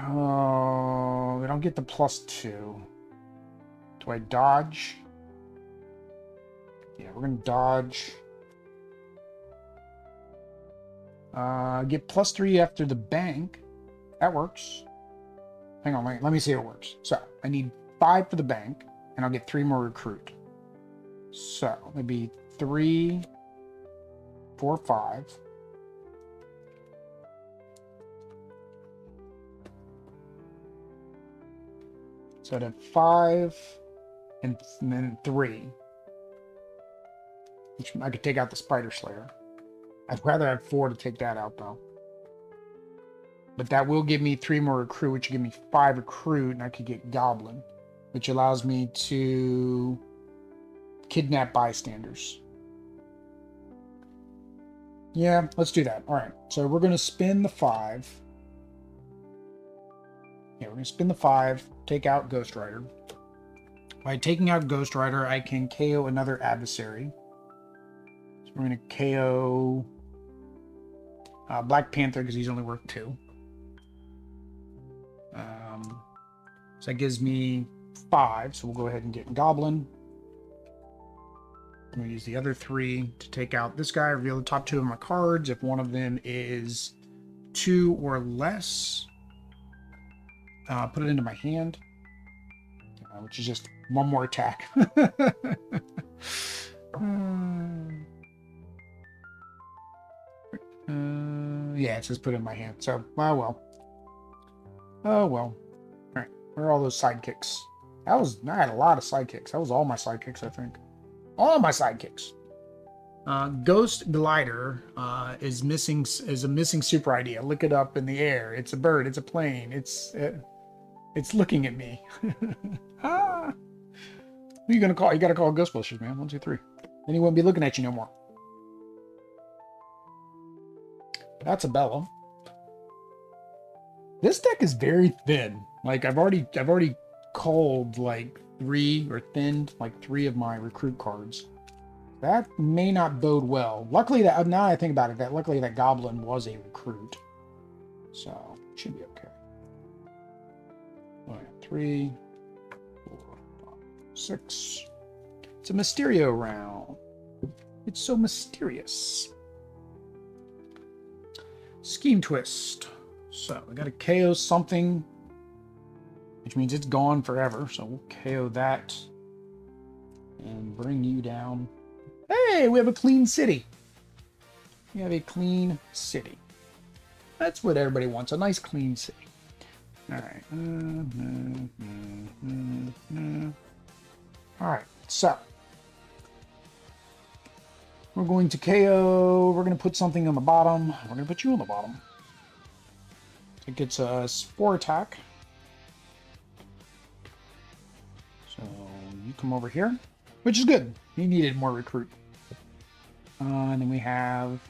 Oh, we don't get the +2. Do I dodge? Yeah, we're gonna dodge. Get +3 after the bank. That works. Hang on, let me see if it works. So I need 5 for the bank, and I'll get 3 more recruit. So maybe 3, 4, 5. So I'd have 5 and then 3. Which I could take out the Spider Slayer. I'd rather have 4 to take that out, though. But that will give me 3 more recruit, which will give me 5 recruit, and I could get Goblin, which allows me to kidnap bystanders. Yeah, let's do that. All right, so we're going to spin the 5. Yeah, we're going to spin the 5, take out Ghost Rider. By taking out Ghost Rider, I can KO another adversary. So we're going to KO Black Panther because he's only worth 2. So that gives me 5, so we'll go ahead and get Goblin. I'm going to use the other 3 to take out this guy, reveal the top 2 of my cards. If one of them is 2 or less, put it into my hand, which is just 1 more attack. Yeah, it says put it in my hand. So, oh well. Oh well. Alright, where are all those sidekicks? I had a lot of sidekicks. That was all my sidekicks, I think. All my sidekicks. Ghost Glider is a missing super idea. Look it up in the air. It's a bird. It's a plane. It's looking at me. Ah. Who are you gonna call? You gotta call Ghostbusters, man. 1, 2, 3. Then he won't be looking at you no more. That's a Bella. This deck is very thin. Like I've already culled like 3 or thinned like 3 of my recruit cards. That may not bode well. Luckily, that now I think about it, luckily that Goblin was a recruit, so it should be okay. All right, 3, 4, 5, 6. It's a Mysterio round. It's so mysterious. Scheme Twist. So we got to KO something, which means it's gone forever. So we'll KO that and bring you down. Hey, we have a clean city. We have a clean city. That's what everybody wants, a nice clean city. All right. All right, so we're going to KO. We're going to put something on the bottom. We're going to put you on the bottom. It gets a Spore attack. So you come over here, which is good. He needed more recruit. And then we have...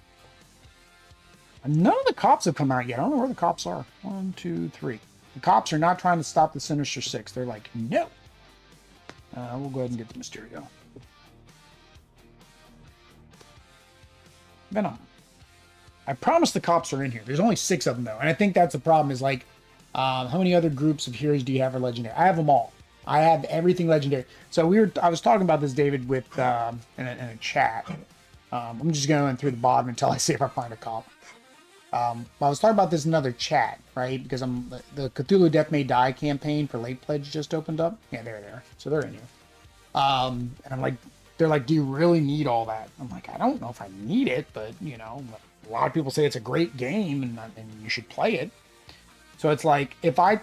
None of the cops have come out yet. I don't know where the cops are. 1, 2, 3. The cops are not trying to stop the Sinister Six. They're like, no. We'll go ahead and get the Mysterio. Venom. I promise the cops are in here. There's only 6 of them, though. And I think that's the problem is, like, how many other groups of heroes do you have for Legendary? I have them all. I have everything Legendary. So I was talking about this, David, with in a chat. I'm just going through the bottom until I see if I find a cop. I was talking about this in another chat, right? Because the Cthulhu Death May Die campaign for Late Pledge just opened up. Yeah, they're there. So they're in here. And I'm like, they're like, do you really need all that? I'm like, I don't know if I need it, but, you know, a lot of people say it's a great game and you should play it. So it's like, if I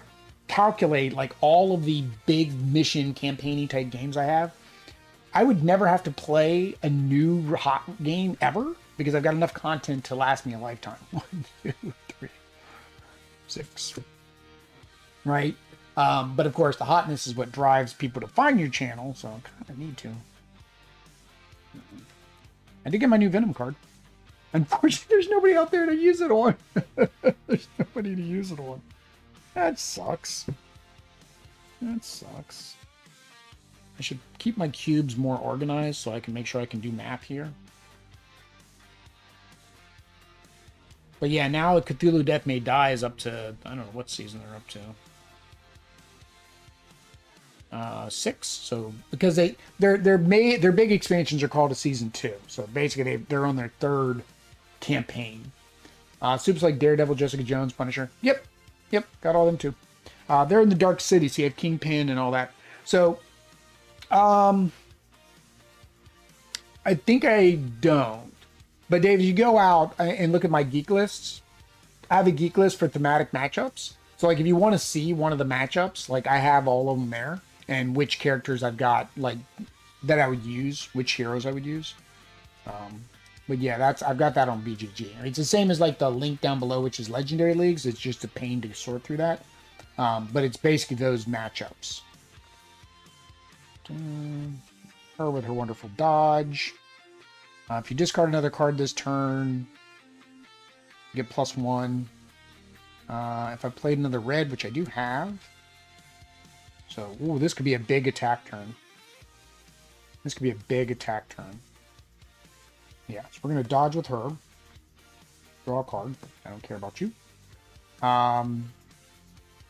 calculate like all of the big mission campaign-y type games I have, I would never have to play a new hot game ever because I've got enough content to last me a lifetime. 1, 2, 3, 6. Right? But of course, the hotness is what drives people to find your channel, so I kind of need to. I did get my new Venom card. Unfortunately, there's nobody out there to use it on. There's nobody to use it on. That sucks. That sucks. I should keep my cubes more organized so I can make sure I can do math here. But yeah, now Cthulhu Death May Die is up to, I don't know what season they're up to. 6. So because their big expansions are called a season 2. So basically they're on their 3rd campaign. Soups like Daredevil, Jessica Jones, Punisher. Yep, got all them too. They're in the Dark City, so you have Kingpin and all that. So, I think I don't. But Dave, if you go out and look at my geek lists, I have a geek list for thematic matchups. So like if you want to see one of the matchups, like I have all of them there and which characters I've got like that I would use, which heroes I would use. But yeah, I've got that on BGG. It's the same as like the link down below, which is Legendary Leagues. It's just a pain to sort through that. But it's basically those matchups. Her with her wonderful dodge. If you discard another card this turn, you get +1. If I played another red, which I do have. So, ooh, this could be a big attack turn. This could be a big attack turn. Yeah, so we're going to dodge with her. Draw a card. I don't care about you.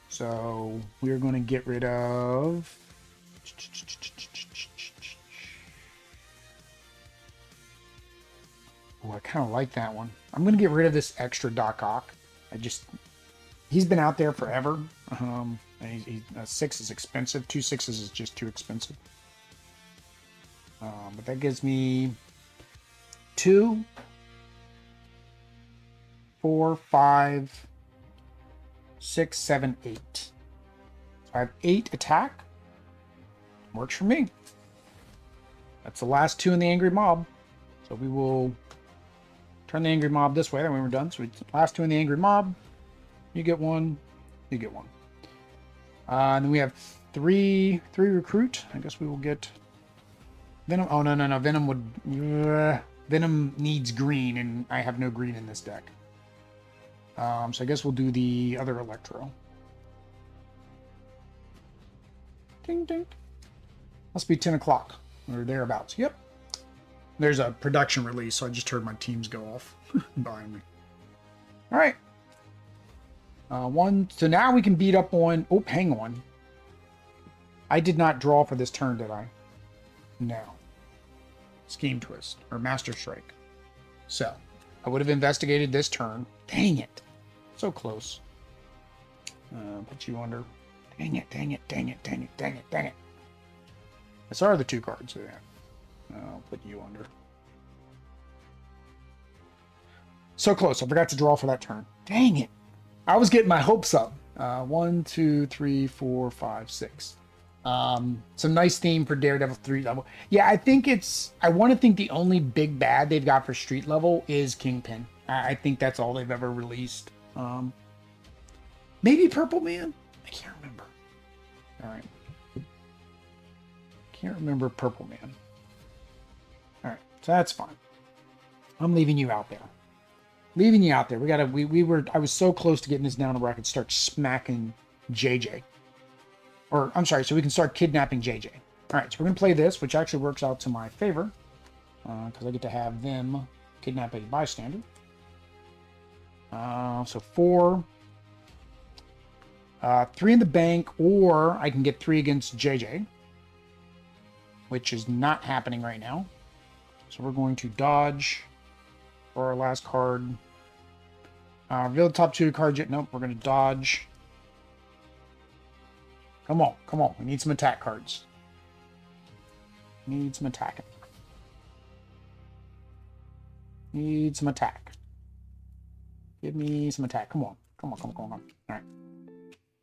So, we're going to get rid of... Oh, I kind of like that one. I'm going to get rid of this extra Doc Ock. He's been out there forever. And 6 is expensive. 2 6s is just too expensive. But that gives me 2, 4, 5, 6, 7, 8. So I have 8 attack. Works for me. That's the last 2 in the Angry Mob. So we will turn the Angry Mob this way. Then when we're done. So last 2 in the Angry Mob. You get 1. You get 1. And then we have 3 recruit. I guess we will get Venom. Oh, no. Venom would... Venom needs green, and I have no green in this deck. So I guess we'll do the other Electro. Ding, ding. Must be 10 o'clock, or thereabouts. Yep. There's a production release, so I just heard my teams go off behind me. All right. 1. So now we can beat up on... Oh, hang on. I did not draw for this turn, did I? No. Scheme Twist, or Master Strike. So, I would have investigated this turn. Dang it. So close. Put you under. Dang it. I saw the 2 cards there. I'll put you under. So close. I forgot to draw for that turn. Dang it. I was getting my hopes up. 1, 2, 3, 4, 5, 6. Some nice theme for Daredevil 3 level. Yeah, I want to think the only big bad they've got for street level is Kingpin. I think that's all they've ever released. Maybe Purple Man? I can't remember. All right. Can't remember Purple Man. All right, so that's fine. I'm leaving you out there. Leaving you out there. I was so close to getting this down where I could start smacking JJ. Or, I'm sorry, so we can start kidnapping JJ. All right, so we're going to play this, which actually works out to my favor. Because I get to have them kidnap a bystander. So 4. 3 in the bank, or I can get 3 against JJ. Which is not happening right now. So we're going to dodge for our last card. Reveal the top 2 cards yet. Nope, we're going to dodge. Come on. We need some attack cards. Need some attacking. Need some attack. Give me some attack. Come on. All right.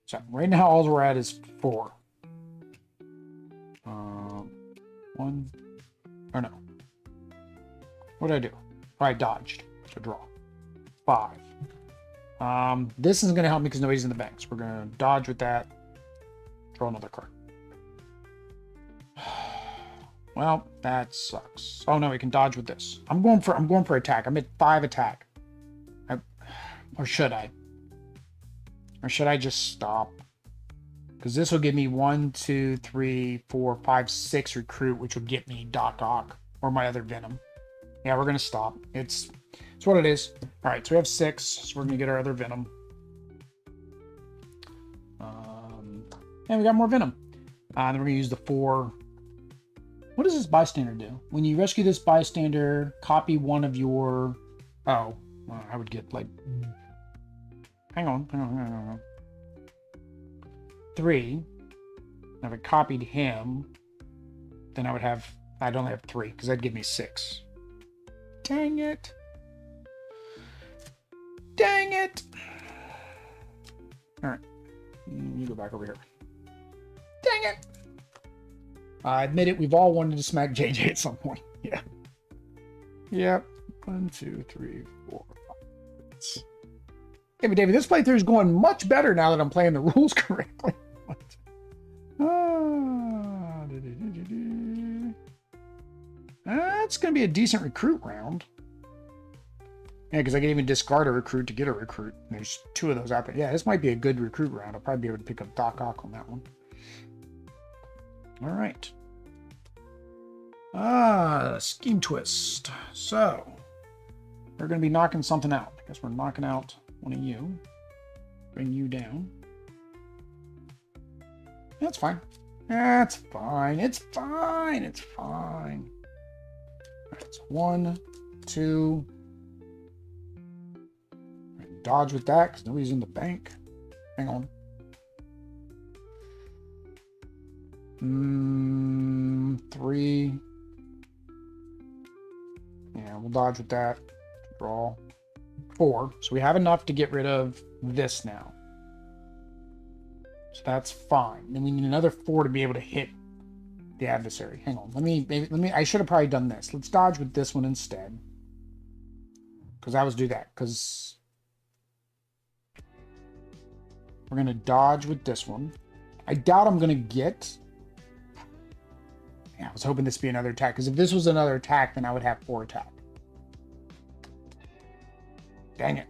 So right now all we're at is 4. 1. Or no. What did I do? Oh, I dodged. So draw. 5. This isn't going to help me because nobody's in the bank. So we're going to dodge with that. Throw another card. Well, that sucks. Oh no, we can dodge with this. I'm going for attack. I'm at 5 attack. Or should I? Or should I just stop? Because this will give me 1, 2, 3, 4, 5, 6 recruit, which will get me Doc Ock or my other Venom. Yeah, we're gonna stop. It's what it is. All right, so we have 6, so we're gonna get our other Venom. And we got more Venom. Then we're gonna use the 4. What does this bystander do? When you rescue this bystander, copy one of your. Oh, well, I would get like. Hang on. 3. If I copied him, then I would have. I'd only have 3 because that'd give me 6. Dang it! Dang it! All right, you go back over here. Dang it! I admit it. We've all wanted to smack JJ at some point. Yeah. Yep. 1, 2, 3, 4, 5. Hey, but David, this playthrough is going much better now that I'm playing the rules correctly. That's going to be a decent recruit round. Yeah, because I can even discard a recruit to get a recruit. There's 2 of those out there. Yeah, this might be a good recruit round. I'll probably be able to pick up Doc Ock on that one. All right. Scheme twist. So, we're going to be knocking something out. I guess we're knocking out one of you. Bring you down. That's fine. That's fine. It's fine. It's fine. All right, so 1, 2. Dodge with that because nobody's in the bank. Hang on. 3. Yeah, we'll dodge with that. Draw. 4. So we have enough to get rid of this now. So that's fine. Then we need another 4 to be able to hit the adversary. Hang on. Let me. I should have probably done this. Let's dodge with this one instead. Because I was do that. Because we're gonna dodge with this one. I doubt I'm gonna get. Yeah, I was hoping this would be another attack, because if this was another attack, then I would have 4 attack. Dang it.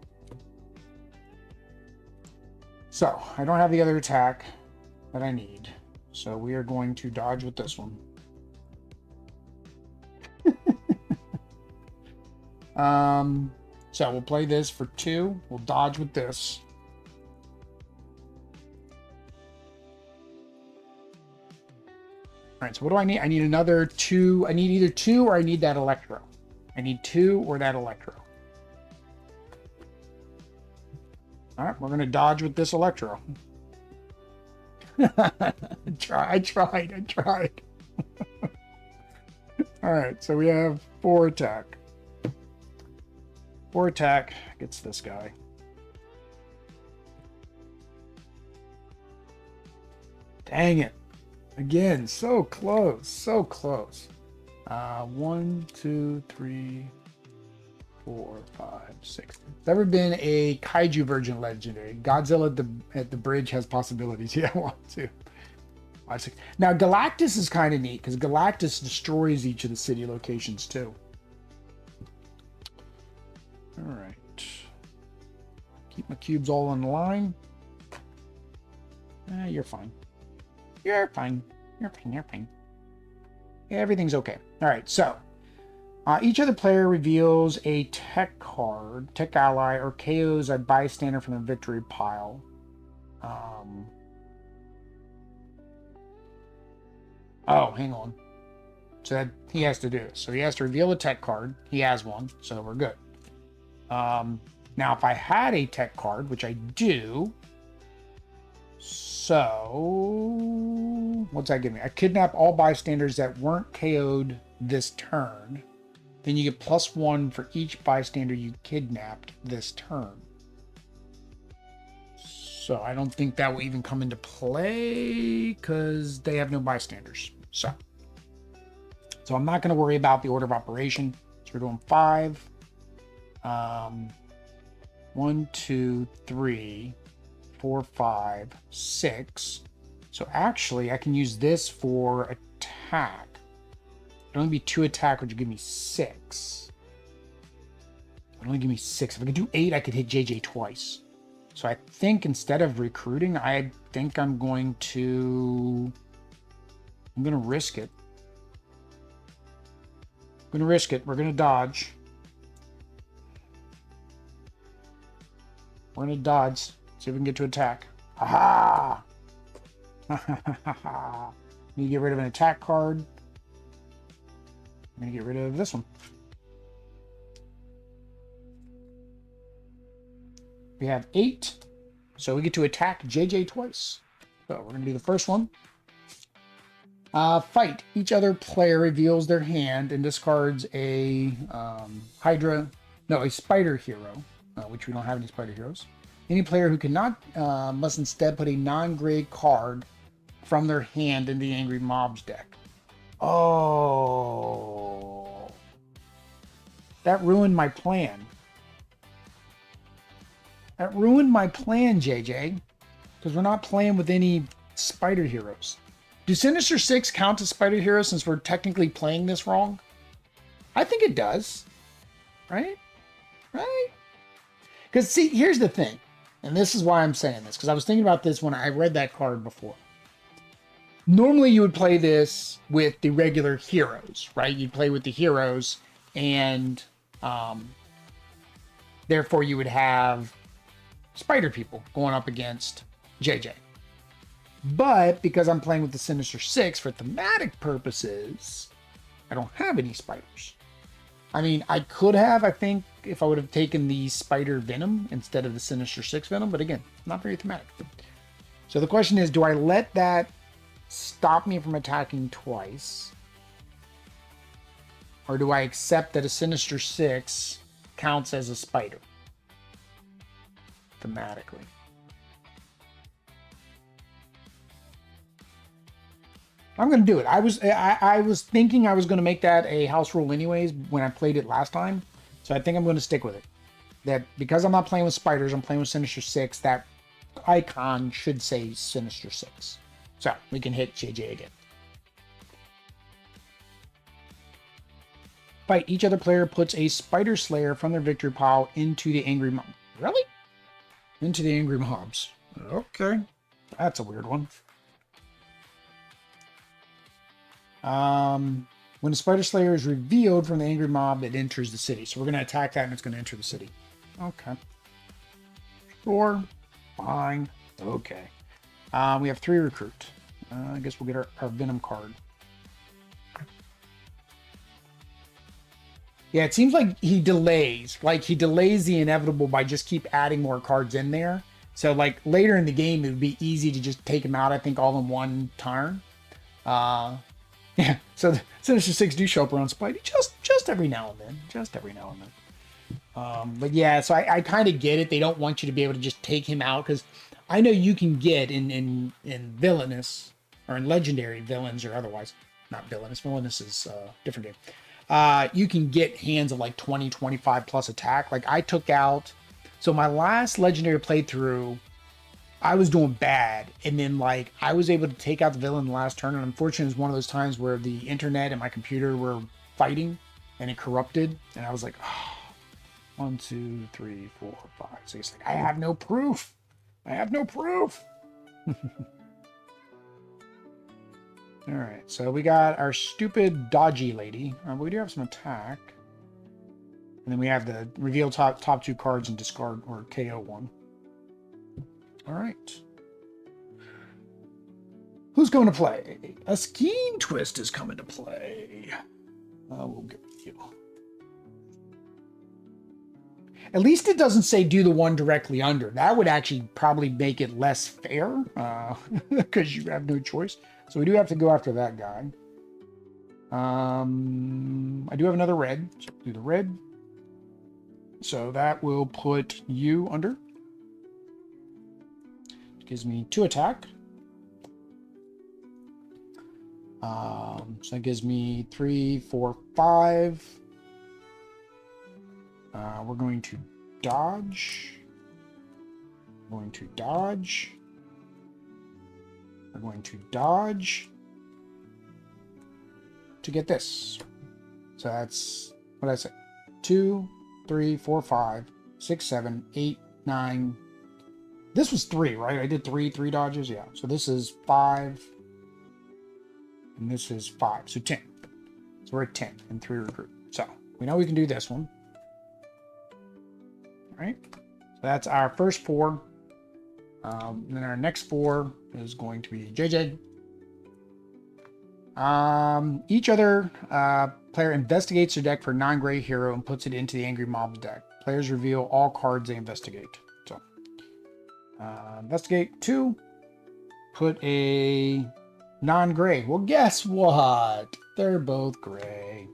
So, I don't have the other attack that I need. So we are going to dodge with this one. So we'll play this for 2. We'll dodge with this. All right, so what do I need? I need another 2. I need either 2 or I need that Electro. I need 2 or that Electro. All right, we're going to dodge with this Electro. I tried. All right, so we have 4 attack. 4 attack gets this guy. Dang it. Again, so close, so close. 1, 2, 3, 4, 5, 6. There's ever been a kaiju version legendary. Godzilla at the bridge has possibilities. Yeah, 1, 2, 5, 6. Now Galactus is kind of neat because Galactus destroys each of the city locations too. All right. Keep my cubes all in line. You're fine. You're fine. You're fine. You're fine. Everything's okay. All right. So, each other player reveals a tech card, tech ally, or KOs a bystander from the victory pile. Oh, hang on. So that he has to do this. So he has to reveal a tech card. He has one, so we're good. Now, if I had a tech card, which I do. So, what's that give me? I kidnap all bystanders that weren't KO'd this turn. Then you get +1 for each bystander you kidnapped this turn. So, I don't think that will even come into play because they have no bystanders. So I'm not going to worry about the order of operation. So we're doing 5. 1, 2, 3, 4, 5, 6. So actually, I can use this for attack. It'd only be 2 attack, which would give me 6. It'd only give me 6. If I could do 8, I could hit JJ twice. So I think instead of recruiting, I think I'm going to risk it. I'm going to risk it. We're going to dodge. We're going to dodge. See if we can get to attack. Aha! Need to get rid of an attack card. I'm going to get rid of this one. We have 8. So we get to attack JJ twice. So we're going to do the first one. Fight. Each other player reveals their hand and discards a a spider hero, which we don't have any spider heroes. Any player who cannot must instead put a non-gray card from their hand in the Angry Mob's deck. Oh, that ruined my plan. That ruined my plan, JJ, because we're not playing with any spider heroes. Do Sinister 6 count as spider heroes since we're technically playing this wrong? I think it does. Right? Right? Because, see, here's the thing. And this is why I'm saying this. Because I was thinking about this when I read that card before. Normally, you would play this with the regular heroes, right? You'd play with the heroes. And therefore, you would have spider people going up against JJ. But because I'm playing with the Sinister 6 for thematic purposes, I don't have any spiders. I mean, I could have, I think, if I would have taken the Spider Venom instead of the Sinister 6 Venom. But again, not very thematic. So the question is, do I let that stop me from attacking twice? Or do I accept that a Sinister 6 counts as a spider? Thematically. I'm going to do it. I was thinking I was going to make that a house rule anyways when I played it last time. So I think I'm going to stick with it. That because I'm not playing with spiders, I'm playing with Sinister 6, that icon should say Sinister 6. So we can hit JJ again. Fight. Each other player puts a Spider Slayer from their victory pile into the Angry Mob. Really? Into the Angry Mobs. Okay. That's a weird one. When a Spider Slayer is revealed from the Angry Mob, it enters the city. So we're going to attack that and it's going to enter the city. Okay. Sure. Fine. Okay. We have 3 recruit. I guess we'll get our Venom card. Yeah, it seems like he delays. Like, he delays the inevitable by just keep adding more cards in there. So, like, later in the game, it would be easy to just take him out, I think, all in one turn. Yeah, so the Sinister 6 do show up around Spidey just every now and then. Just every now and then. But yeah, so I kind of get it. They don't want you to be able to just take him out, because I know you can get in Villainous, or in Legendary Villains or otherwise. Not Villainous. Villainous is a different game. You can get hands of like 20, 25 plus attack. Like I took out, so my last Legendary playthrough, I was doing bad. And then like I was able to take out the villain the last turn. And unfortunately, it was one of those times where the internet and my computer were fighting and it corrupted. And I was like, oh, 1, 2, 3, 4, 5, 6. Like, I have no proof. I have no proof. All right, so we got our stupid dodgy lady. We do have some attack. And then we have the reveal top 2 cards and discard or KO 1. All right. Who's coming to play? A Scheme Twist is coming to play. We'll get with you. At least it doesn't say do the one directly under. That would actually probably make it less fair because you have no choice. So we do have to go after that guy. I do have another red. So do the red. So that will put you under. It gives me 2 attack. So that gives me 3, 4, 5. We're going to dodge. We're going to dodge. We're We're going to dodge to get this. So that's, what did I say? 2, 3, 4, 5, 6, 7, 8, 9. This was 3, right? I did three dodges. Yeah. So this is 5. And this is 5. So 10. So we're at 10 and 3 recruit. So we know we can do this one. All right. So that's our first 4. And then our next 4 is going to be JJ. Each other player investigates their deck for non-gray hero and puts it into the Angry Mob's deck. Players reveal all cards they investigate. So, investigate 2. Put a non-gray. Well, guess what? They're both gray.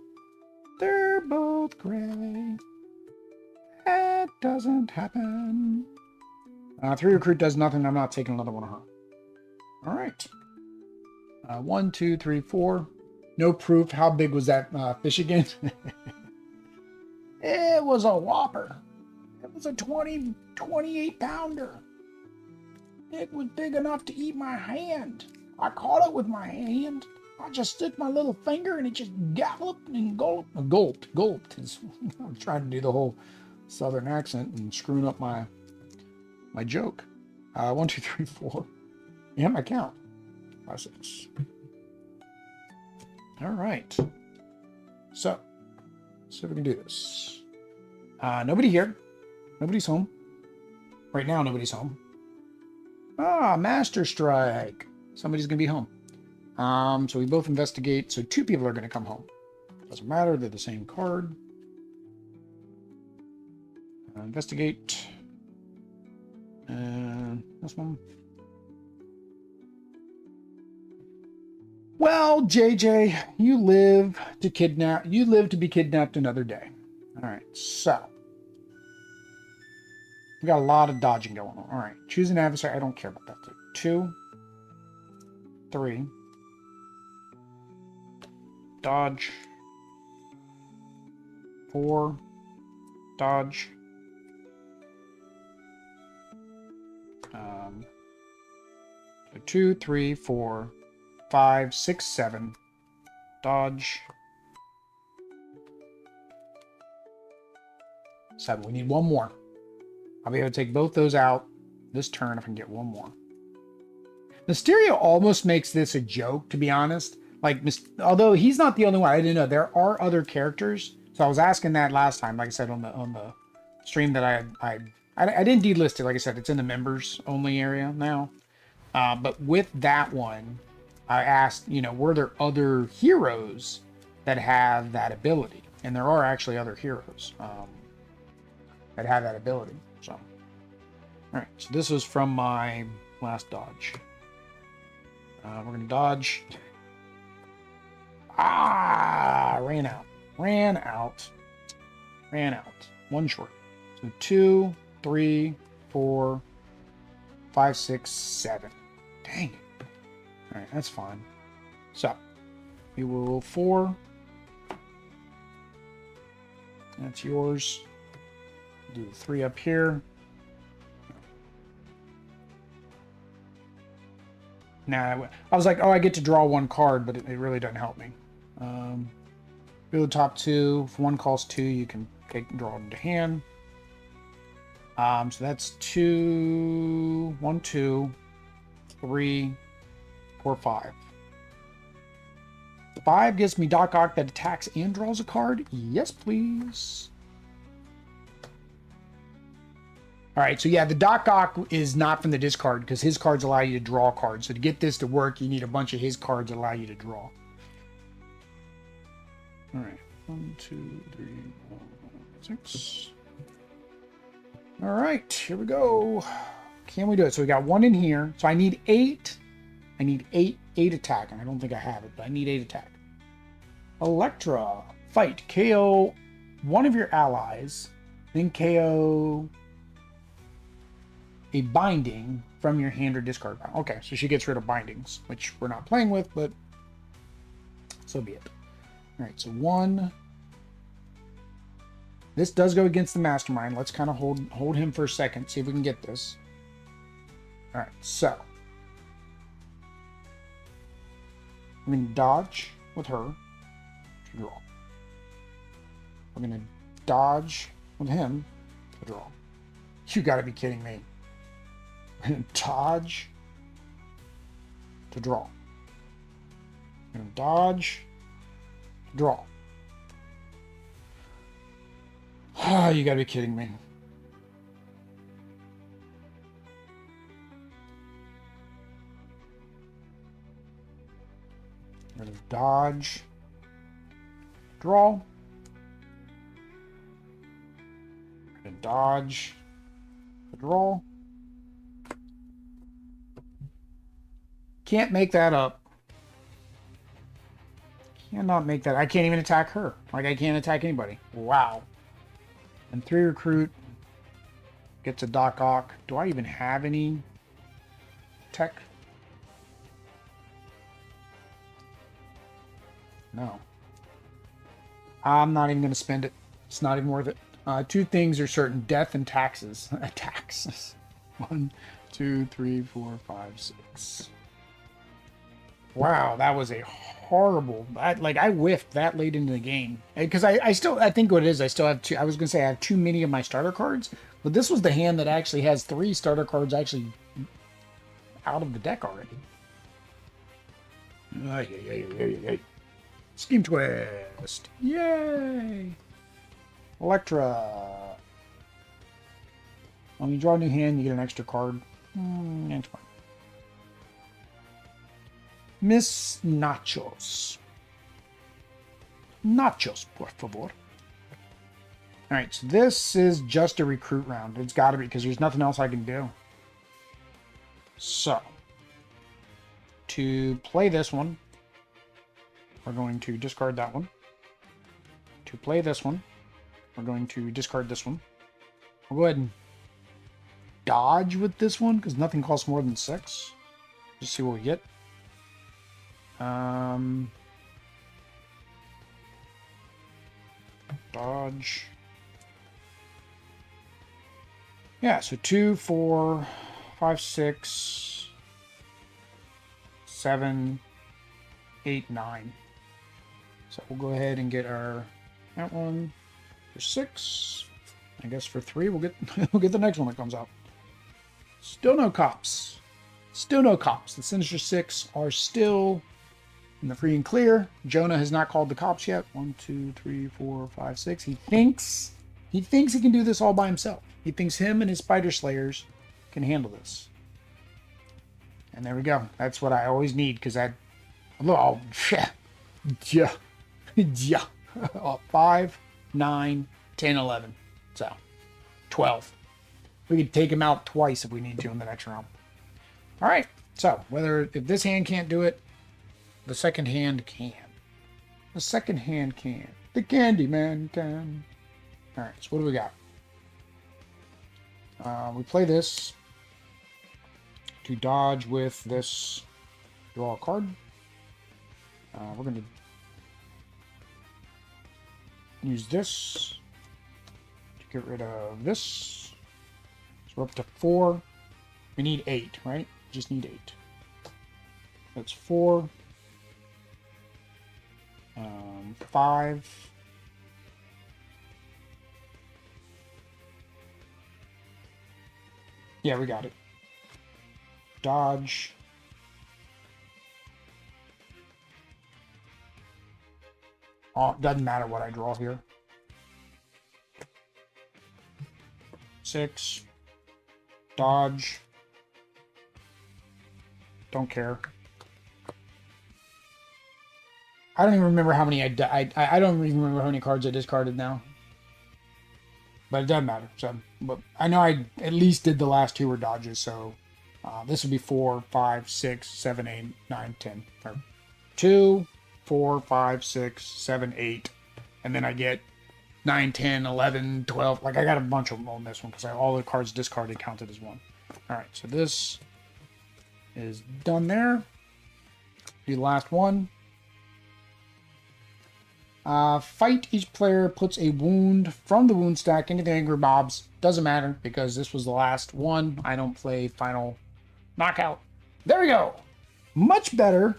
They're both gray. That doesn't happen. 3 recruit does nothing. I'm not taking another one of her. All right. 1, 2, 3, 4. No proof. How big was that fish again? It was a whopper. It was a 28 pounder. It was big enough to eat my hand. I caught it with my hand. I just stuck my little finger and it just galloped and gulped. I'm trying to do the whole southern accent and screwing up my joke. 1, 2, 3, 4. Yeah, my count. 5, 6. All right. So, let's see if we can do this. Nobody here. Nobody's home. Right now, nobody's home. Master Strike. Somebody's going to be home. So we both investigate. So 2 people are going to come home. Doesn't matter. They're the same card. Investigate. This one. Well, JJ, you live to be kidnapped another day. All right, so we got a lot of dodging going on. All right, choose an adversary. I don't care about that. 2, 3, dodge, 4, dodge, 2, 3, 4, 5, 6, 7, dodge, 7. We need one more. I'll be able to take both those out this turn if I can get one more. Mysterio almost makes this a joke, to be honest. Like, although he's not the only one. I didn't know there are other characters. So I was asking that last time, like I said on the stream that I didn't delist it. Like I said, it's in the members only area now. But with that one, I asked, were there other heroes that have that ability? And there are actually other heroes that have that ability. So, all right. So this was from my last dodge. We're going to dodge. Ran out. 1 short. So 2, 3, 4, 5, 6, 7. Dang it. All right, that's fine. So we will roll 4. That's yours. Do 3 up here. Nah, I was like, oh, I get to draw 1 card, but it really doesn't help me. Go to the top 2. If 1 calls 2, you can draw it into hand. So that's 2, 1, 2, 3, 4, 5. 5 gives me Doc Ock that attacks and draws a card. Yes, please. All right, so yeah, the Doc Ock is not from the discard because his cards allow you to draw cards. So to get this to work, you need a bunch of his cards that allow you to draw. All right, 1, 2, 3, 4, 6. All right, here we go. Can we do it? So we got 1 in here. So I need 8. I need 8 attack, and I don't think I have it, but I need 8 attack. Electro, fight, KO one of your allies, then KO a binding from your hand or discard pile. Okay, so she gets rid of bindings, which we're not playing with, but so be it. All right, so 1. This does go against the mastermind. Let's kind of hold him for a second, see if we can get this. All right, so We're going to dodge with her to draw. We're going to dodge with him to draw. You got to be kidding me. We're going to dodge to draw. We're going to dodge, draw. Oh, you got to be kidding me. We're going to dodge, draw. We're going to dodge, draw. Can't make that up. Cannot make that. I can't even attack her. Like, I can't attack anybody. Wow. And 3 recruit gets a Doc Ock. Do I even have any tech? No. I'm not even going to spend it. It's not even worth it. 2 things are certain: death and taxes. Taxes. 1, 2, 3, 4, 5, 6. Wow, that was a horrible. I whiffed that late into the game because I think what it is, I still have 2. I was gonna say I have too many of my starter cards, but this was the hand that actually has 3 starter cards actually out of the deck already. Scheme twist! Yay! Electra. When you draw a new hand, you get an extra card. That's fine. Miss Nachos. Nachos, por favor. Alright, so this is just a recruit round. It's got to be, because there's nothing else I can do. So, to play this one, we're going to discard that one. To play this one, we're going to discard this one. We'll go ahead and dodge with this one, because nothing costs more than 6. Just see what we get. Dodge. Yeah, so 2, 4, 5, 6, 7, 8, 9. So we'll go ahead and get that one for 6. I guess for 3 we'll get we'll get the next one that comes out. Still no cops. Still no cops. The Sinister 6 are still in the free and clear. Jonah has not called the cops yet. 1, 2, 3, 4, 5, 6. He thinks he can do this all by himself. He thinks him and his spider slayers can handle this. And there we go. That's what I always need, because that. Oh, yeah. 5, 9, 10, 11. So 12. We could take him out twice if we need to in the next round. All right. So if this hand can't do it, the second hand can. The second hand can. The Candyman can. All right. So what do we got? We play this to dodge with this. Draw a card. We're going to use this to get rid of this. So we're up to 4. We need 8, right? Just need 8. That's 4. 5. Yeah, we got it. Dodge. Oh, it doesn't matter what I draw here. 6. Dodge. Don't care. I don't even remember how many I don't even remember how many cards I discarded now. But it doesn't matter. So, but I know I at least did the last 2 were dodges. So this would be 4, 5, 6, 7, 8, 9, 10. Or 2, 4, 5, 6, 7, 8. And then I get 9, 10, 11, 12. Like, I got a bunch of them on this one because all the cards discarded counted as 1. All right, so this is done there. Do the last one. Fight. Each player puts a wound from the wound stack into the angry mobs. Doesn't matter because this was the last one. I don't play final knockout. There we go. much better,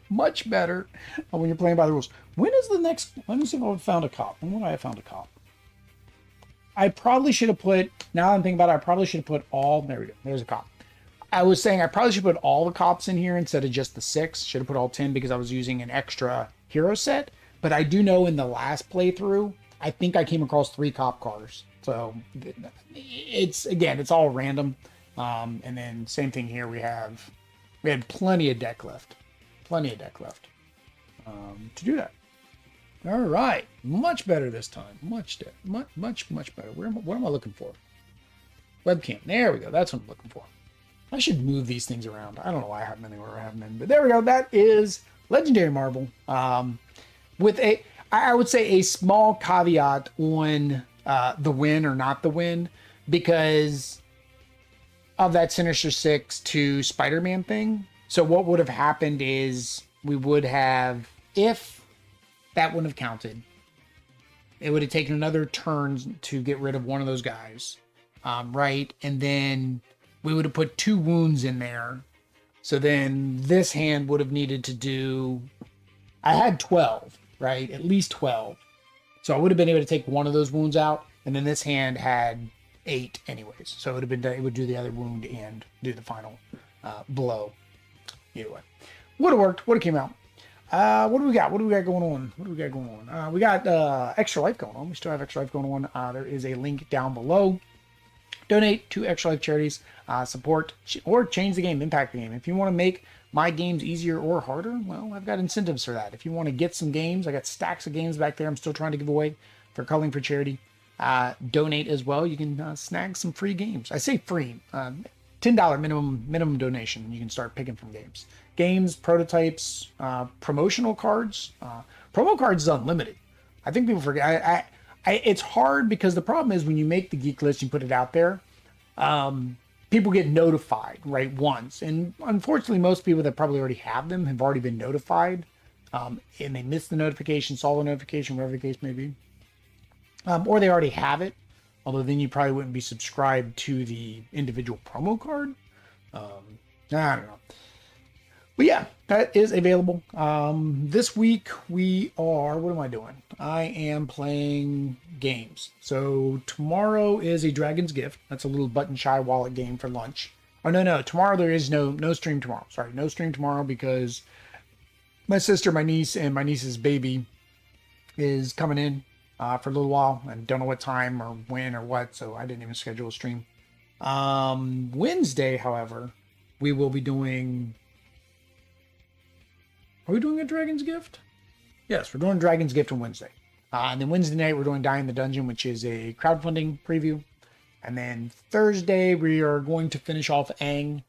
much better when you're playing by the rules. When is the next? Let me see if I found a cop. When would I have found a cop? I probably should have put. Now I'm thinking about it. I probably should have put all. There we go. There's a cop. I was saying I probably should put all the cops in here instead of just the 6. Should have put all 10 because I was using an extra hero set. But I do know in the last playthrough, I think I came across 3 cop cars. So it's, again, it's all random. And then same thing here. We had plenty of deck left. Plenty of deck left to do that. All right. Much better this time. Much better. What am I looking for? Webcam. There we go. That's what I'm looking for. I should move these things around. I don't know why I have them anywhere I have them in, but there we go. That is Legendary Marvel. With I would say a small caveat on the win or not the win, because of that Sinister 6 to Spider-Man thing. So what would have happened is we would have, if that wouldn't have counted, it would have taken another turn to get rid of one of those guys. Right. And then we would have put 2 wounds in there. So then this hand would have needed to do, I had 12, right? At least 12. So I would have been able to take one of those wounds out. And then this hand had 8 anyways. So it would have been, it would do the other wound and do the final blow. Either way. Would have worked. Would have came out. What do we got? What do we got going on? We got Extra Life going on. We still have Extra Life going on. There is a link down below. Donate to Extra Life charities, support or change the game, impact the game. If you want to make my games easier or harder, well, I've got incentives for that. If you want to get some games, I got stacks of games back there I'm still trying to give away for Culling for Charity. Donate as well. You can snag some free games. I say free, $10 minimum donation. You can start picking from games. Games, prototypes, promotional cards. Promo cards is unlimited. I think people forget. It's hard because the problem is when you make the geek list, you put it out there, people get notified, right, once. And unfortunately, most people that probably already have them have already been notified, and they missed the notification, saw the notification, whatever the case may be. Or they already have it, although then you probably wouldn't be subscribed to the individual promo card. I don't know. But yeah, that is available. This week we are, what am I doing? I am playing games. So tomorrow is a Dragon's Gift. That's a little button shy wallet game for lunch. Oh, no. Tomorrow there is no stream tomorrow. Sorry, no stream tomorrow because my sister, my niece, and my niece's baby is coming in for a little while. I don't know what time or when or what, so I didn't even schedule a stream. Wednesday, however, we will be doing... Are we doing a Dragon's Gift? Yes, we're doing Dragon's Gift on Wednesday. And then Wednesday night, we're doing Die in the Dungeon, which is a crowdfunding preview. And then Thursday, we are going to finish off Aang,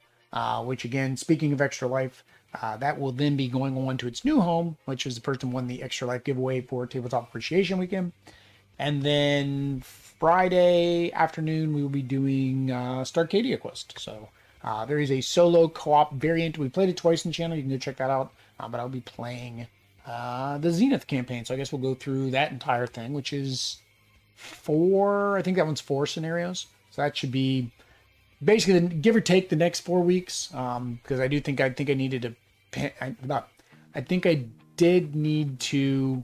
which again, speaking of Extra Life, that will then be going on to its new home, which is the person who won the Extra Life giveaway for Tabletop Appreciation Weekend. And then Friday afternoon, we will be doing Starcadia Quest. So there is a solo co-op variant. We played it twice in the channel. You can go check that out. But I'll be playing the Zenith campaign. So I guess we'll go through that entire thing, which is 4, I think that one's 4 scenarios. So that should be basically, give or take, the next 4 weeks. Because I think I needed to, I think I did need to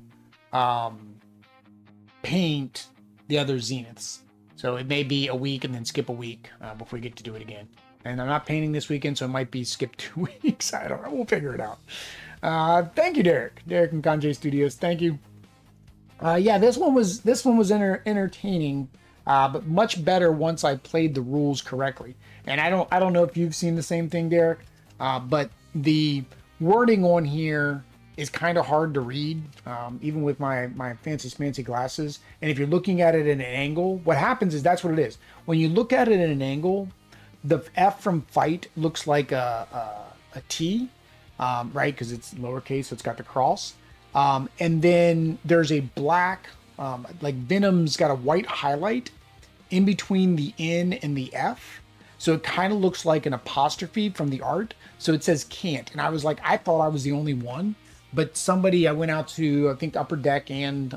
paint the other Zeniths. So it may be a week and then skip a week before we get to do it again. And I'm not painting this weekend, so it might be skipped 2 weeks. I don't know. We'll figure it out. Thank you, Derek. Derek and Kanjay Studios. Thank you. Yeah, this one was entertaining, but much better once I played the rules correctly. And I don't know if you've seen the same thing, Derek, but the wording on here is kind of hard to read, even with my fancy glasses. And if you're looking at it at an angle, what happens is that's what it is. When you look at it at an angle, the F from fight looks like a T, right? Because it's lowercase, so it's got the cross. And then there's a black, like Venom's got a white highlight in between the N and the F. So it kind of looks like an apostrophe from the art. So it says can't. And I was like, I thought I was the only one. But somebody, I went out to, I think, Upper Deck and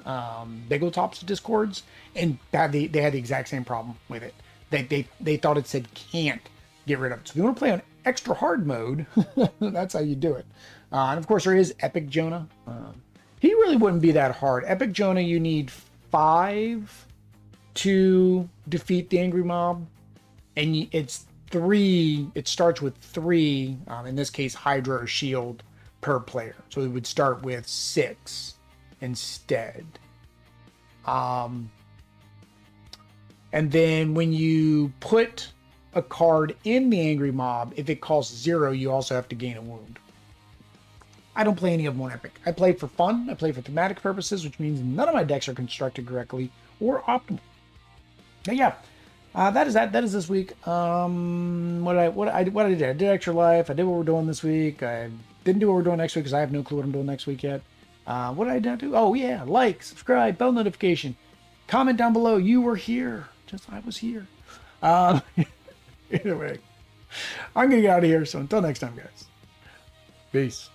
Bugle Top's Discords, and they had the exact same problem with it. They thought it said can't get rid of it. So if you want to play on extra hard mode, that's how you do it. And of course, there is Epic Jonah. He really wouldn't be that hard. Epic Jonah, you need 5 to defeat the angry mob, and it's 3. It starts with 3. In this case, Hydra or Shield per player. So it would start with 6 instead. And then when you put a card in the angry mob, if it costs 0, you also have to gain a wound. I don't play any of them on Epic. I play for fun. I play for thematic purposes, which means none of my decks are constructed correctly or optimal. But yeah, that is that. That is this week. What I did. I did Extra Life. I did what we're doing this week. I didn't do what we're doing next week because I have no clue what I'm doing next week yet. What did I not do? Oh yeah, like, subscribe, bell notification, comment down below. You were here. Just I was here. Anyway, I'm gonna get out of here. So until next time, guys. Peace.